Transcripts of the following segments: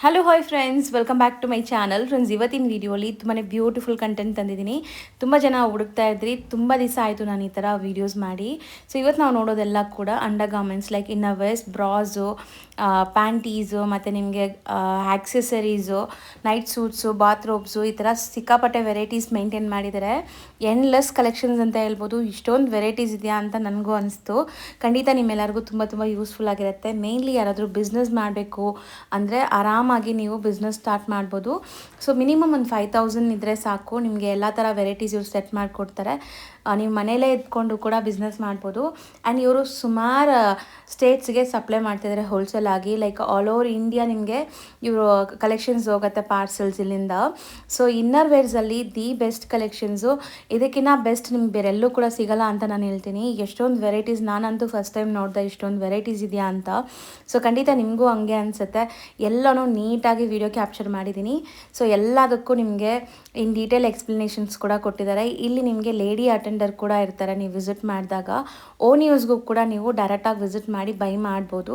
Hello hi friends, welcome back to my channel. Friends, ಇವತ್ತಿನ ವೀಡಿಯೋಲಿ ತುಂಬಾ ಬ್ಯೂಟಿಫುಲ್ ಕಂಟೆಂಟ್ ತಂದಿದ್ದೀನಿ. ತುಂಬ ಜನ ಹುಡುಕ್ತಾ ಇದ್ರಿ, ತುಂಬ ದಿವಸ ಆಯಿತು ನಾನು ಈ ಥರ ವೀಡಿಯೋಸ್ ಮಾಡಿ. ಸೊ ಇವತ್ತು ನಾವು ನೋಡೋದೆಲ್ಲ ಕೂಡ under garments like inner wears, bras, panties, ಮತ್ತು ನಿಮಗೆ ಆಕ್ಸೆಸರೀಸು, ನೈಟ್ ಸೂಟ್ಸು, ಬಾತ್ರೂಬ್ಸು, ಈ ಥರ ಸಿಕ್ಕಾಪಟ್ಟೆ ವೆರೈಟೀಸ್ ಮೇಂಟೈನ್ ಮಾಡಿದ್ದಾರೆ. ಎಂಡ್ಲೆಸ್ ಕಲೆಕ್ಷನ್ಸ್ ಅಂತ ಹೇಳ್ಬೋದು. ಇಷ್ಟೊಂದು ವೆರೈಟೀಸ್ ಇದೆಯಾ ಅಂತ ನನಗೂ ಅನಿಸ್ತು. ಖಂಡಿತ ನಿಮ್ಮೆಲ್ಲರಿಗೂ ತುಂಬ ಯೂಸ್ಫುಲ್ ಆಗಿರುತ್ತೆ. ಮೇನ್ಲಿ ಯಾರಾದರೂ ಬಿಸ್ನೆಸ್ ಮಾಡಬೇಕು ಅಂದರೆ ಆರಾಮಾಗಿ ನೀವು ಬಿಸ್ನೆಸ್ ಸ್ಟಾರ್ಟ್ ಮಾಡ್ಬೋದು. ಸೊ ಮಿನಿಮಮ್ ಒಂದು 5,000 ಇದ್ದರೆ ಸಾಕು, ನಿಮಗೆ ಎಲ್ಲ ಥರ ವೆರೈಟೀಸ್ ಇವ್ರು ಸೆಟ್ ಮಾಡಿಕೊಡ್ತಾರೆ. ನೀವು ಮನೆಯಲ್ಲೇ ಇದ್ಕೊಂಡು ಕೂಡ ಬಿಸ್ನೆಸ್ ಮಾಡ್ಬೋದು. ಆ್ಯಂಡ್ ಇವರು ಸುಮಾರು ಸ್ಟೇಟ್ಸ್ಗೆ ಸಪ್ಲೈ ಮಾಡ್ತಿದ್ದಾರೆ ಹೋಲ್ಸೇಲ್ ಆಗಿ. ಲೈಕ್ ಆಲ್ ಓವರ್ ಇಂಡಿಯಾ ನಿಮಗೆ ಇವರು ಕಲೆಕ್ಷನ್ಸ್ ಹೋಗುತ್ತೆ ಪಾರ್ಸೆಲ್ಸ್ ಇಲ್ಲಿಂದ. ಸೊ ಇನ್ನರ್ ವೇರ್ಸಲ್ಲಿ ದಿ ಬೆಸ್ಟ್ ಕಲೆಕ್ಷನ್ಸು. ಇದಕ್ಕಿಂತ ಬೆಸ್ಟ್ ನಿಮ್ಗೆ ಬೇರೆಲ್ಲೂ ಕೂಡ ಸಿಗಲ್ಲ ಅಂತ ನಾನು ಹೇಳ್ತೀನಿ. ಎಷ್ಟೊಂದು ವೆರೈಟೀಸ್, ನಾನಂತೂ ಫಸ್ಟ್ ಟೈಮ್ ನೋಡಿದೆ ಇಷ್ಟೊಂದು ವೆರೈಟೀಸ್ ಇದೆಯಾ ಅಂತ. ಸೊ ಖಂಡಿತ ನಿಮಗೂ ಹಂಗೆ ಅನಿಸುತ್ತೆ. ಎಲ್ಲನೂ ನೀಟಾಗಿ ವಿಡಿಯೋ ಕ್ಯಾಪ್ಚರ್ ಮಾಡಿದ್ದೀನಿ. ಸೊ ಎಲ್ಲದಕ್ಕೂ ನಿಮಗೆ ಇನ್ ಡೀಟೇಲ್ ಎಕ್ಸ್ಪ್ಲನೇಷನ್ಸ್ ಕೂಡ ಕೊಟ್ಟಿದ್ದಾರೆ. ಇಲ್ಲಿ ನಿಮಗೆ ಲೇಡಿ ಅಟೆಂಡರ್ ಕೂಡ ಇರ್ತಾರೆ. ನೀವು ವಿಸಿಟ್ ಮಾಡಿದಾಗ ಓನ್ ಯೂಸ್ಗೂ ಕೂಡ ನೀವು ಡೈರೆಕ್ಟಾಗಿ ವಿಸಿಟ್ ಮಾಡಿ ಬೈ ಮಾಡ್ಬೋದು.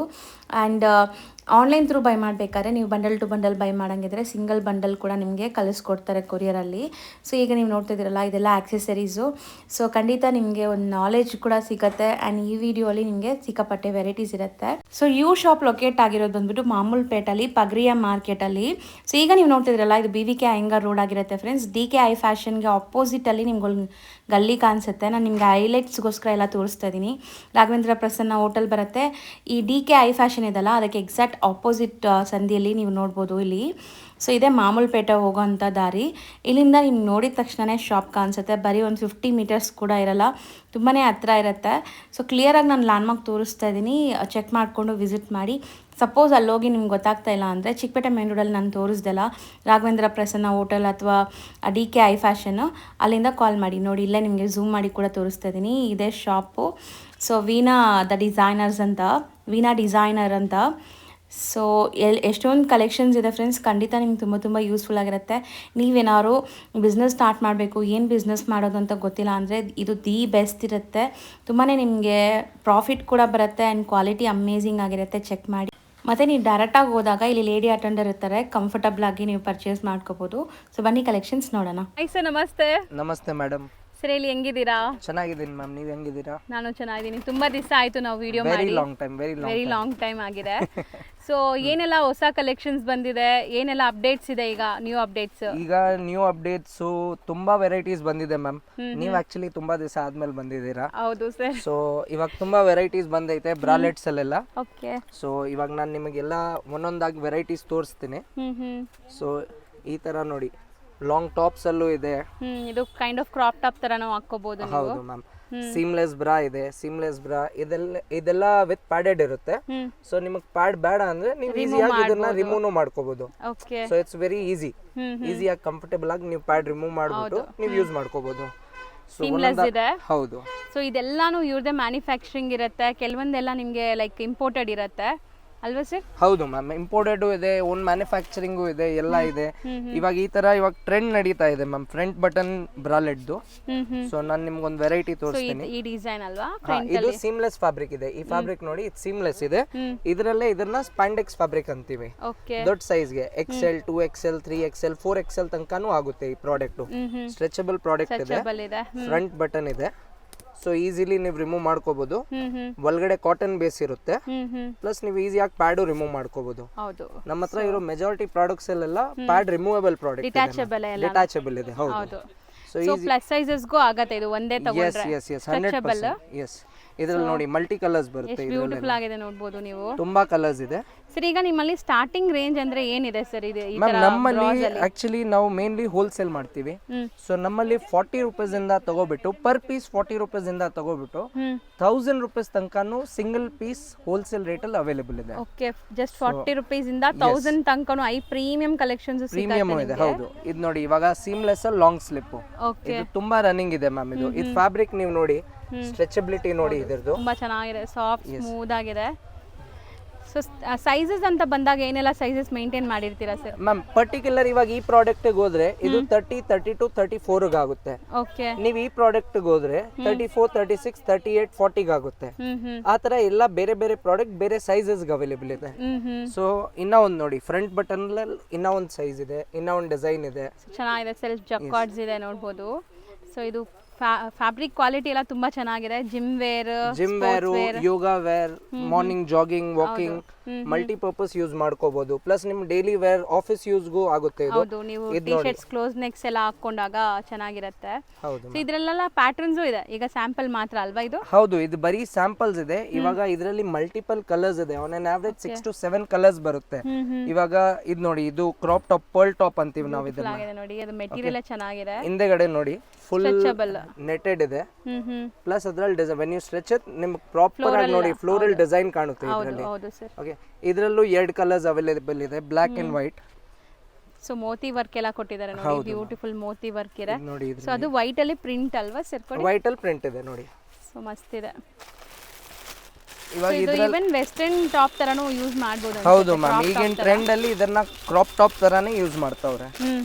ಆ್ಯಂಡ್ ಆನ್ಲೈನ್ ಥ್ರೂ ಬೈ ಮಾಡಬೇಕಾದ್ರೆ ನೀವು ಬಂಡಲ್ ಟು ಬಂಡಲ್ ಬೈ ಮಾಡೋಂಗಿದ್ರೆ ಸಿಂಗಲ್ ಬಂಡಲ್ ಕೂಡ ನಿಮಗೆ ಕಳಿಸ್ಕೊಡ್ತಾರೆ ಕೊರಿಯರಲ್ಲಿ. ಸೊ ಈಗ ನೀವು ನೋಡ್ತಿದ್ದೀರಲ್ಲ, ಇದೆಲ್ಲ ಆಕ್ಸೆಸರೀಸು. ಸೊ ಖಂಡಿತ ನಿಮಗೆ ಒಂದು ನಾಲೆಜ್ ಕೂಡ ಸಿಗುತ್ತೆ. ಆ್ಯಂಡ್ ಈ ವಿಡಿಯೋಲಿ ನಿಮಗೆ ಸಿಕ್ಕಾಪಟ್ಟೆ ವೆರೈಟೀಸ್ ಇರುತ್ತೆ. ಸೊ ಯು ಶಾಪ್ ಲೊಕೇಟ್ ಆಗಿರೋದು ಬಂದ್ಬಿಟ್ಟು ಮಾಮೂಲ್ಪೇಟಲ್ಲಿ ಪಗ್ರಿಯಾ ಮಾರ್ಕೆಟಲ್ಲಿ. ಸೊ ಈಗ ನೀವು ನೋಡ್ತಿದ್ದೀರಲ್ಲ, ಇದು BVK ಅಯ್ಯಂಗಾರ್ ರೋಡ್ ಆಗಿರುತ್ತೆ ಫ್ರೆಂಡ್ಸ್. DK ಐ ಫ್ಯಾಷನ್ಗೆ ಆಪೋಸಿಟಲ್ಲಿ ನಿಮ್ಗೆ ಗಲ್ಲಿ ಕಾಣಿಸುತ್ತೆ. ನಾನು ನಿಮ್ಗೆ ಹೈಲೈಟ್ಸ್ಗೋಸ್ಕರ ಎಲ್ಲ ತೋರಿಸ್ತಾ ಇದ್ದೀನಿ. ರಾಘವೇಂದ್ರ ಪ್ರಸನ್ನ ಹೋಟೆಲ್ ಬರುತ್ತೆ. ಈ DK ಐ ಫ್ಯಾಷನ್ ಇದೆಲ್ಲ, ಅದಕ್ಕೆ ಎಕ್ಸಾಕ್ಟ್ ಆಪೋಸಿಟ್ ಸಂದಿಯಲ್ಲಿ ನೀವು ನೋಡ್ಬೋದು ಇಲ್ಲಿ. ಸೊ ಇದೇ ಮಾಮೂಲ್ಪೇಟೆ ಹೋಗೋವಂಥ ದಾರಿ. ಇಲ್ಲಿಂದ ನಿಮ್ಗೆ ನೋಡಿದ ತಕ್ಷಣವೇ ಶಾಪ್ ಕಾಣಿಸುತ್ತೆ. ಬರೀ ಒಂದು 50 ಮೀಟರ್ಸ್ ಕೂಡ ಇರಲ್ಲ, ತುಂಬಾ ಹತ್ರ ಇರುತ್ತೆ. ಸೊ ಕ್ಲಿಯರಾಗಿ ನಾನು ಲ್ಯಾಂಡ್ಮಾರ್ಕ್ ತೋರಿಸ್ತಾ ಇದ್ದೀನಿ, ಚೆಕ್ ಮಾಡಿಕೊಂಡು ವಿಸಿಟ್ ಮಾಡಿ. ಸಪೋಸ್ ಅಲ್ಲೋಗಿ ನಿಮ್ಗೆ ಗೊತ್ತಾಗ್ತಾ ಇಲ್ಲ ಅಂದರೆ ಚಿಕ್ಕಪೇಟೆ ಮೇನ್ ರೋಡಲ್ಲಿ ನಾನು ತೋರಿಸ್ದೆಲ್ಲ ರಾಘವೇಂದ್ರ ಪ್ರಸನ್ನ ಹೋಟೆಲ್ ಅಥವಾ DK ಐ ಫ್ಯಾಷನ್ನು, ಅಲ್ಲಿಂದ ಕಾಲ್ ಮಾಡಿ. ನೋಡಿ, ಇಲ್ಲೇ ನಿಮಗೆ ಝೂಮ್ ಮಾಡಿ ಕೂಡ ತೋರಿಸ್ತಾ ಇದ್ದೀನಿ. ಇದೇ ಶಾಪು. ಸೊ ವೀಣಾ ಡಿಸೈನರ್ ಅಂತ. ಸೊ ಎಷ್ಟೊಂದು ಕಲೆಕ್ಷನ್ಸ್ ಇದೆ ಫ್ರೆಂಡ್ಸ್. ಖಂಡಿತ ನಿಮ್ಗೆ ತುಂಬ ಯೂಸ್ಫುಲ್ ಆಗಿರುತ್ತೆ. ನೀವೇನಾದ್ರು ಬಿಸ್ನೆಸ್ ಸ್ಟಾರ್ಟ್ ಮಾಡಬೇಕು, ಏನು ಬಿಸ್ನೆಸ್ ಮಾಡೋದು ಅಂತ ಗೊತ್ತಿಲ್ಲ ಅಂದರೆ ಇದು ದಿ ಬೆಸ್ಟ್ ಇರುತ್ತೆ. ತುಂಬಾ ನಿಮಗೆ ಪ್ರಾಫಿಟ್ ಕೂಡ ಬರುತ್ತೆ. ಆ್ಯಂಡ್ ಕ್ವಾಲಿಟಿ ಅಮೇಝಿಂಗ್ ಆಗಿರುತ್ತೆ. ಚೆಕ್ ಮಾಡಿ. ಮತ್ತು ನೀವು ಡೈರೆಕ್ಟಾಗಿ ಹೋದಾಗ ಇಲ್ಲಿ ಲೇಡಿ ಅಟೆಂಡರ್ ಇರ್ತಾರೆ, ಕಂಫರ್ಟಬಲ್ ಆಗಿ ನೀವು ಪರ್ಚೇಸ್ ಮಾಡ್ಕೋಬೋದು. ಸೊ ಬನ್ನಿ ಕಲೆಕ್ಷನ್ಸ್ ನೋಡೋಣ. ಹಾಯ್ ಸರ್, ನಮಸ್ತೆ. ನಮಸ್ತೆ ಮೇಡಮ್. ಸರ್ ಹೇಳಿ, ಹೆಂಗಿದ್ದೀರಾ? ಚೆನ್ನಾಗಿದ್ದೀನಿ ಮ್ಯಾಮ್, ನೀವು ಹೆಂಗಿದ್ದೀರಾ? ನಾನು ಚೆನ್ನಾಗಿದ್ದೀನಿ. ತುಂಬಾ ದಿವಸ ಆಯ್ತು ನಾವು ವಿಡಿಯೋ ಮಾಡಿ. ವೆರಿ ಲಾಂಗ್ ಟೈಮ್ ಆಗಿದೆ. ಸೊ ಏನೆಲ್ಲ ಹೊಸ ಕಲೆಕ್ಷನ್ಸ್ ಬಂದಿದೆ, ಏನೆಲ್ಲ ಅಪ್ಡೇಟ್ಸ್ ಇದೆ ಈಗ? ನ್ಯೂ ಅಪ್ಡೇಟ್ಸ್ ತುಂಬಾ ವೆರೈಟೀಸ್ ಬಂದಿದೆ ಮ್ಯಾಮ್. ನೀವು ಆಕ್ಚುಲಿ ತುಂಬಾ ದಿವಸ ಆದ್ಮೇಲೆ ಬಂದಿದ್ದೀರಾ. ಹೌದು ಸರ್. ಸೊ ಇವಾಗ ತುಂಬಾ ವೆರೈಟೀಸ್ ಬಂದೈತೆ ಬ್ರಾಲೆಟ್ಸ್ ಅಲ್ಲೆಲ್ಲ. ಓಕೆ. ಸೊ ಇವಾಗ ನಾನು ನಿಮಗೆಲ್ಲ ಒಂದೊಂದಾಗಿ ವೆರೈಟೀಸ್ ತೋರಿಸ್ತೀನಿ. ಸೊ ಈ ತರ ನೋಡಿ, ಲಾಂಗ್ ಟಾಪ್ಸ್ ಅಲ್ಲೂ ಇದೆ. ಇದು ಕೈಂಡ್ ಆಫ್ ಕ್ರಾಪ್ ಟಾಪ್ ತರ ನಾವು ಹಾಕೋಬಹುದು. ಹೌದು ಮ್ಯಾಮ್. ಸೀಮ್ಲೆಸ್ ಬ್ರಾ ಇದೆ. ಇದೆಲ್ಲ ವಿತ್ ಪ್ಯಾಡೆಡ್ ಇರುತ್ತೆ. ಸೊ ನಿಮಗೆ ಪ್ಯಾಡ್ ಬೇಡ ಅಂದ್ರೆ ನೀವು ಈಸಿಯಾಗಿ ಇದನ್ನ ರಿಮೂವ್ ಮಾಡ್ಕೋಬಹುದು. ಸೊ ಇಟ್ಸ್ ವೆರಿ ಈಸಿಯಾಗಿ ಕಂಫರ್ಟೇಬಲ್ ಆಗಿ ನೀವು ಪ್ಯಾಡ್ ರಿಮೂವ್ ಮಾಡ್ಬಿಟ್ಟು ನೀವು ಯೂಸ್ ಮಾಡ್ಕೋಬಹುದು. ಸೀಮ್ಲೆಸ್ ಇದೆ. ಹೌದು. ಸೊ ಇದೆಲ್ಲಾನು ಇವ್ರದೇ ಮ್ಯಾನುಫ್ಯಾಕ್ಚರಿಂಗ್ ಇರುತ್ತೆ. ಕೆಲವೊಂದೆಲ್ಲ ನಿಮಗೆ ಲೈಕ್ ಇಂಪೋರ್ಟೆಡ್ ಇರುತ್ತೆ ಅಲ್ವಾ ಸರ್? ಹೌದು ಮ್ಯಾಮ್, ಇಂಪೋರ್ಟೆಡ್ ಇದೆ, ಓನ್ ಮ್ಯಾನುಫ್ಯಾಕ್ಚರಿಂಗು ಇದೆ, ಎಲ್ಲ ಇದೆ. ಇವಾಗ ಟ್ರೆಂಡ್ ನಡೀತಾ ಇದೆ ಮ್ಯಾಮ್, ಫ್ರಂಟ್ ಬಟನ್ ಬ್ರಾಲೆಟ್ದು. ಸೊ ನಾನು ನಿಮ್ಗೆ ಒಂದು ವೆರೈಟಿ ತೋರಿಸ್ತೀನಿ. ಈ ಡಿಸೈನ್ ಅಲ್ವಾ? ಇದು ಸೀಮ್ಲೆಸ್ ಫ್ಯಾಬ್ರಿಕ್ ಇದೆ. ಈ ಫ್ಯಾಬ್ರಿಕ್ ನೋಡಿ, ಇದು ಸೀಮ್ಲೆಸ್ ಇದೆ. ಇದರಲ್ಲೇ ಇದನ್ನ ಸ್ಪ್ಯಾಂಡೆಕ್ಸ್ ಫ್ಯಾಬ್ರಿಕ್ ಅಂತೀವಿ. ದೊಡ್ಡ ಸೈಜ್ಗೆ XL, 2XL, 3XL, 4XL ತನಕನೂ ಆಗುತ್ತೆ ಈ ಪ್ರಾಡಕ್ಟ್. ಸ್ಟ್ರೆಚಬಲ್ ಪ್ರಾಡಕ್ಟ್ ಇದೆ. ಫ್ರಂಟ್ ಬಟನ್ ಇದೆ. ಸೊ ಈಸಿಲಿ ನೀವು ರಿಮೂವ್ ಮಾಡ್ಕೋಬಹುದು. ಒಳಗಡೆ ಕಾಟನ್ ಬೇಸ್ ಇರುತ್ತೆ. ಪ್ಲಸ್ ನೀವು ಈಸಿಯಾಗಿ ಪ್ಯಾಡು ರಿಮೂವ್ ಮಾಡ್ಕೋಬಹುದು. ನಮ್ಮ ಹತ್ರ ಇರೋ ಮೆಜಾರಿಟಿ ಪ್ರಾಡಕ್ಟ್ಸ್ ಎಲ್ಲ ಪ್ಯಾಡ್ ರಿಮೂವಬಲ್ ಪ್ರಾಡಕ್ಟ್, ಡಿಟ್ಯಾಚಬಲ್ ಇದೆ. ಹೌದು. ಸೊ ಪ್ಲಸ್ ಸೈಜಸ್ಗೂ ಆಗತ್ತೆ ಇದು ಒಂದೇ ತಗೊಂಡ್ರೆ. yes 100%. yes. ಇದರಲ್ಲಿ ನೋಡಿ ಮಲ್ಟಿ ಕಲರ್ಸ್ ಬರುತ್ತೆ. ಬ್ಯೂಟಿಫುಲ್ ಆಗಿದೆ, ನೋಡಬಹುದು ನೀವು. ತುಂಬಾ ಕಲರ್ಸ್ ಇದೆ. ಸರ್ ಈಗ ನಿಮ್ಮಲ್ಲಿ ಸ್ಟಾರ್ಟಿಂಗ್ ರೇಂಜ್ ಅಂದ್ರೆ ಏನಿದೆ ಸರ್? ಇದೆ ಈ ತರ ನಮ್ಮಲ್ಲಿ ಆಕ್ಚುಲಿ ನಾವು ಮೇನ್ಲಿ ಹೋಲ್ಸೇಲ್ ಮಾಡ್ತೀವಿ. ಸೊ ನಮ್ಮಲ್ಲಿ 40 ರೂಪೀಸ್ ಇಂದ ತಗೋಬಿಟ್ಟು ಪರ್ ಪೀಸ್ 40 ರೂಪೀಸ್ ಇಂದ ತಗೋಬಿಟ್ಟು 1000 ರೂಪೀಸ್ ತನಕನೂ ಸಿಂಗಲ್ ಪೀಸ್ ಹೋಲ್ಸೇಲ್ ರೇಟ್ ಅಲ್ಲಿ ಅವೈಲೇಬಲ್ ಇದೆ. ಓಕೆ, ಜಸ್ಟ್ 40 ರೂಪೀಸ್ ಇಂದ 1000 ತನಕನೂ ಐ ಪ್ರೀಮಿಯಂ ಕಲೆಕ್ಷನ್ಸ್ ಪ್ರೀಮಿಯಂ ಇದೆ. ಹೌದು. ಇದು ನೋಡಿ, ಇವಾಗ ಸೀಮ್ಲೆಸ್ ಲಾಂಗ್ ಸ್ಲಿಪ್ ಇದು ತುಂಬಾ ರನ್ನಿಂಗ್ ಇದೆ ಮ್ಯಾಮ್. ಇದು ಫ್ಯಾಬ್ರಿಕ್ ನೀವು ನೋಡಿ, ಸ್ಟ್ರೆಚಬಿಲಿಟಿ ನೋಡಿ, ಇದರದು ತುಂಬಾ ಚೆನ್ನಾಗಿದೆ, ಸಾಫ್ಟ್ ಸ್ಮೂತ್ ಆಗಿದೆ. ಸೊ ಸೈಜಸ್ ಅಂತ ಬಂದಾಗ ಏನೆಲ್ಲ ಸೈಜಸ್ ಮೇಂಟೈನ್ ಮಾಡಿರ್ತೀರಾ ಸರ್? ಮ್ಯಾಮ್ ಪರ್ಟಿಕ್ಯುಲರ್ ಇವಾಗ ಈ ಪ್ರಾಡಕ್ಟ್ಗೆ ಹೋದ್ರೆ ಇದು 30, 32, 34 ಆಗುತ್ತೆ. ಓಕೆ. ನೀವು ಈ ಪ್ರಾಡಕ್ಟ್ಗೆ ಹೋದ್ರೆ 34, 36, 38, 40 ಆಗುತ್ತೆ. ಆ ತರ ಎಲ್ಲ ಬೇರೆ ಬೇರೆ ಪ್ರಾಡಕ್ಟ್ ಬೇರೆ ಸೈಜಸ್ ಅವೈಲೇಬಲ್ ಇದೆ. ಸೊ ಇನ್ನ ಒಂದು ನೋಡಿ, ಫ್ರಂಟ್ ಬಟನ್ ಇನ್ನ ಒಂದು ಸೈಜ್ ಇದೆ, ಇನ್ನ ಒಂದು ಡಿಸೈನ್ ಇದೆ. ಚೆನ್ನಾಗಿದೆ, ಸೆಲ್ಫ್ ಜಕ್ಕಾರ್ಡ್ಸ್ ಇದೆ ನೋಡ್ಬೋದು. ಸೊ ಇದು ಫ್ಯಾಬ್ರಿಕ್ ಕ್ವಾಲಿಟಿ ಎಲ್ಲ ತುಂಬಾ ಚೆನ್ನಾಗಿದೆ. Gym wear, yoga wear, morning jogging, walking, multipurpose use ಮಾಡ್ಕೋಬಹುದು. ಪ್ಲಸ್ ನಿಮ್ ಡೈಲಿ ವೇರ್, ಆಫೀಸ್ ಯೂಸ್ಗೂ ಆಗುತ್ತೆ ಇದು. ಹೌದು, ನೀವು ಟಿ ಶರ್ಟ್ಸ್, ಕ್ಲೋಸ್ ನೆಕ್ಸ್ ಎಲ್ಲ ಹಾಕೊಂಡಾಗ ಚೆನ್ನಾಗಿರುತ್ತೆ. ಹೌದು. ಸೊ ಇದ್ರಲ್ಲೆಲ್ಲ ಪ್ಯಾಟರ್ನ್ಸ್ ಇದೆ. ಈಗ ಸ್ಯಾಂಪಲ್ ಮಾತ್ರ ಅಲ್ವಾ ಇದು? ಹೌದು, ಇದು ಬರೀ ಸ್ಯಾಂಪಲ್ಸ್ ಇದೆ. ಇವಾಗ ಇದರಲ್ಲಿ ಮಲ್ಟಿಪಲ್ ಕಲರ್ಸ್ ಇದೆ. On an average 6 to 7 colours ಬರುತ್ತೆ. ಇವಾಗ ಇದು ನೋಡಿ, ಇದು ಕ್ರಾಪ್ ಟಾಪ್, ಪರ್ಲ್ ಟಾಪ್ ಅಂತೀವಿ ನಾವು ಇದನ್ನ. ನೋಡಿ, ಅದು ಮೆಟೀರಿಯಲ್ ಚೆನ್ನಾಗಿದೆ. ಹಿಂದೆಗಡೆ ನೋಡಿ ಫುಲ್ ನೆಟೆಡ್ ಇದೆ. ಪ್ಲಸ್ ಅದ್ರಲ್ಲಿ design, when you stretch it ನಿಮ್ಗೆ ಪ್ರಾಪರ್ ಆಗಿ ನೋಡಿ ಫ್ಲೋರಲ್ ಡಿಸೈನ್ ಕಾಣುತ್ತೆ ಇದರಲ್ಲಿ. ಓಕೆ, ಇದರಲ್ಲೂ 2 ಕಲರ್ಸ್ ಅವೈಲೇಬಲ್ ಇದೆ, ಬ್ಲಾಕ್ ಅಂಡ್ ವೈಟ್. ಸೊ ಮೋತಿ ವರ್ಕ್ ಎಲ್ಲ ಕೊಟ್ಟಿದ್ದಾರೆ ನೋಡಿ, ಬ್ಯೂಟಿಫುಲ್ ಮೋತಿ ವರ್ಕ್ ಇದೆ ನೋಡಿ. ಸೊ ಅದು ವೈಟ್ ಅಲ್ಲಿ ಪ್ರಿಂಟ್ ಅಲ್ವಾ ಸರ್? ವೈಟ್ ಅಲ್ಲಿ ಪ್ರಿಂಟ್ ಇದೆ ನೋಡಿ. ಸೊ ಮಸ್ತ್ ಇದೆ. ಇವಾಗ ಇದು ಈವನ್ ವೆಸ್ಟರ್ನ್ ಟಾಪ್ ತರನೂ ಯೂಸ್ ಮಾಡಬಹುದು. ಹೌದು ಮ್ಯಾಮ್, ಈಗಿನ ಟ್ರೆಂಡ್ ಅಲ್ಲಿ ಇದನ್ನ ಕ್ರಾಪ್ ಟಾಪ್ ತರಾನೇ ಯೂಸ್ ಮಾಡ್ತಾವ್ರೆ.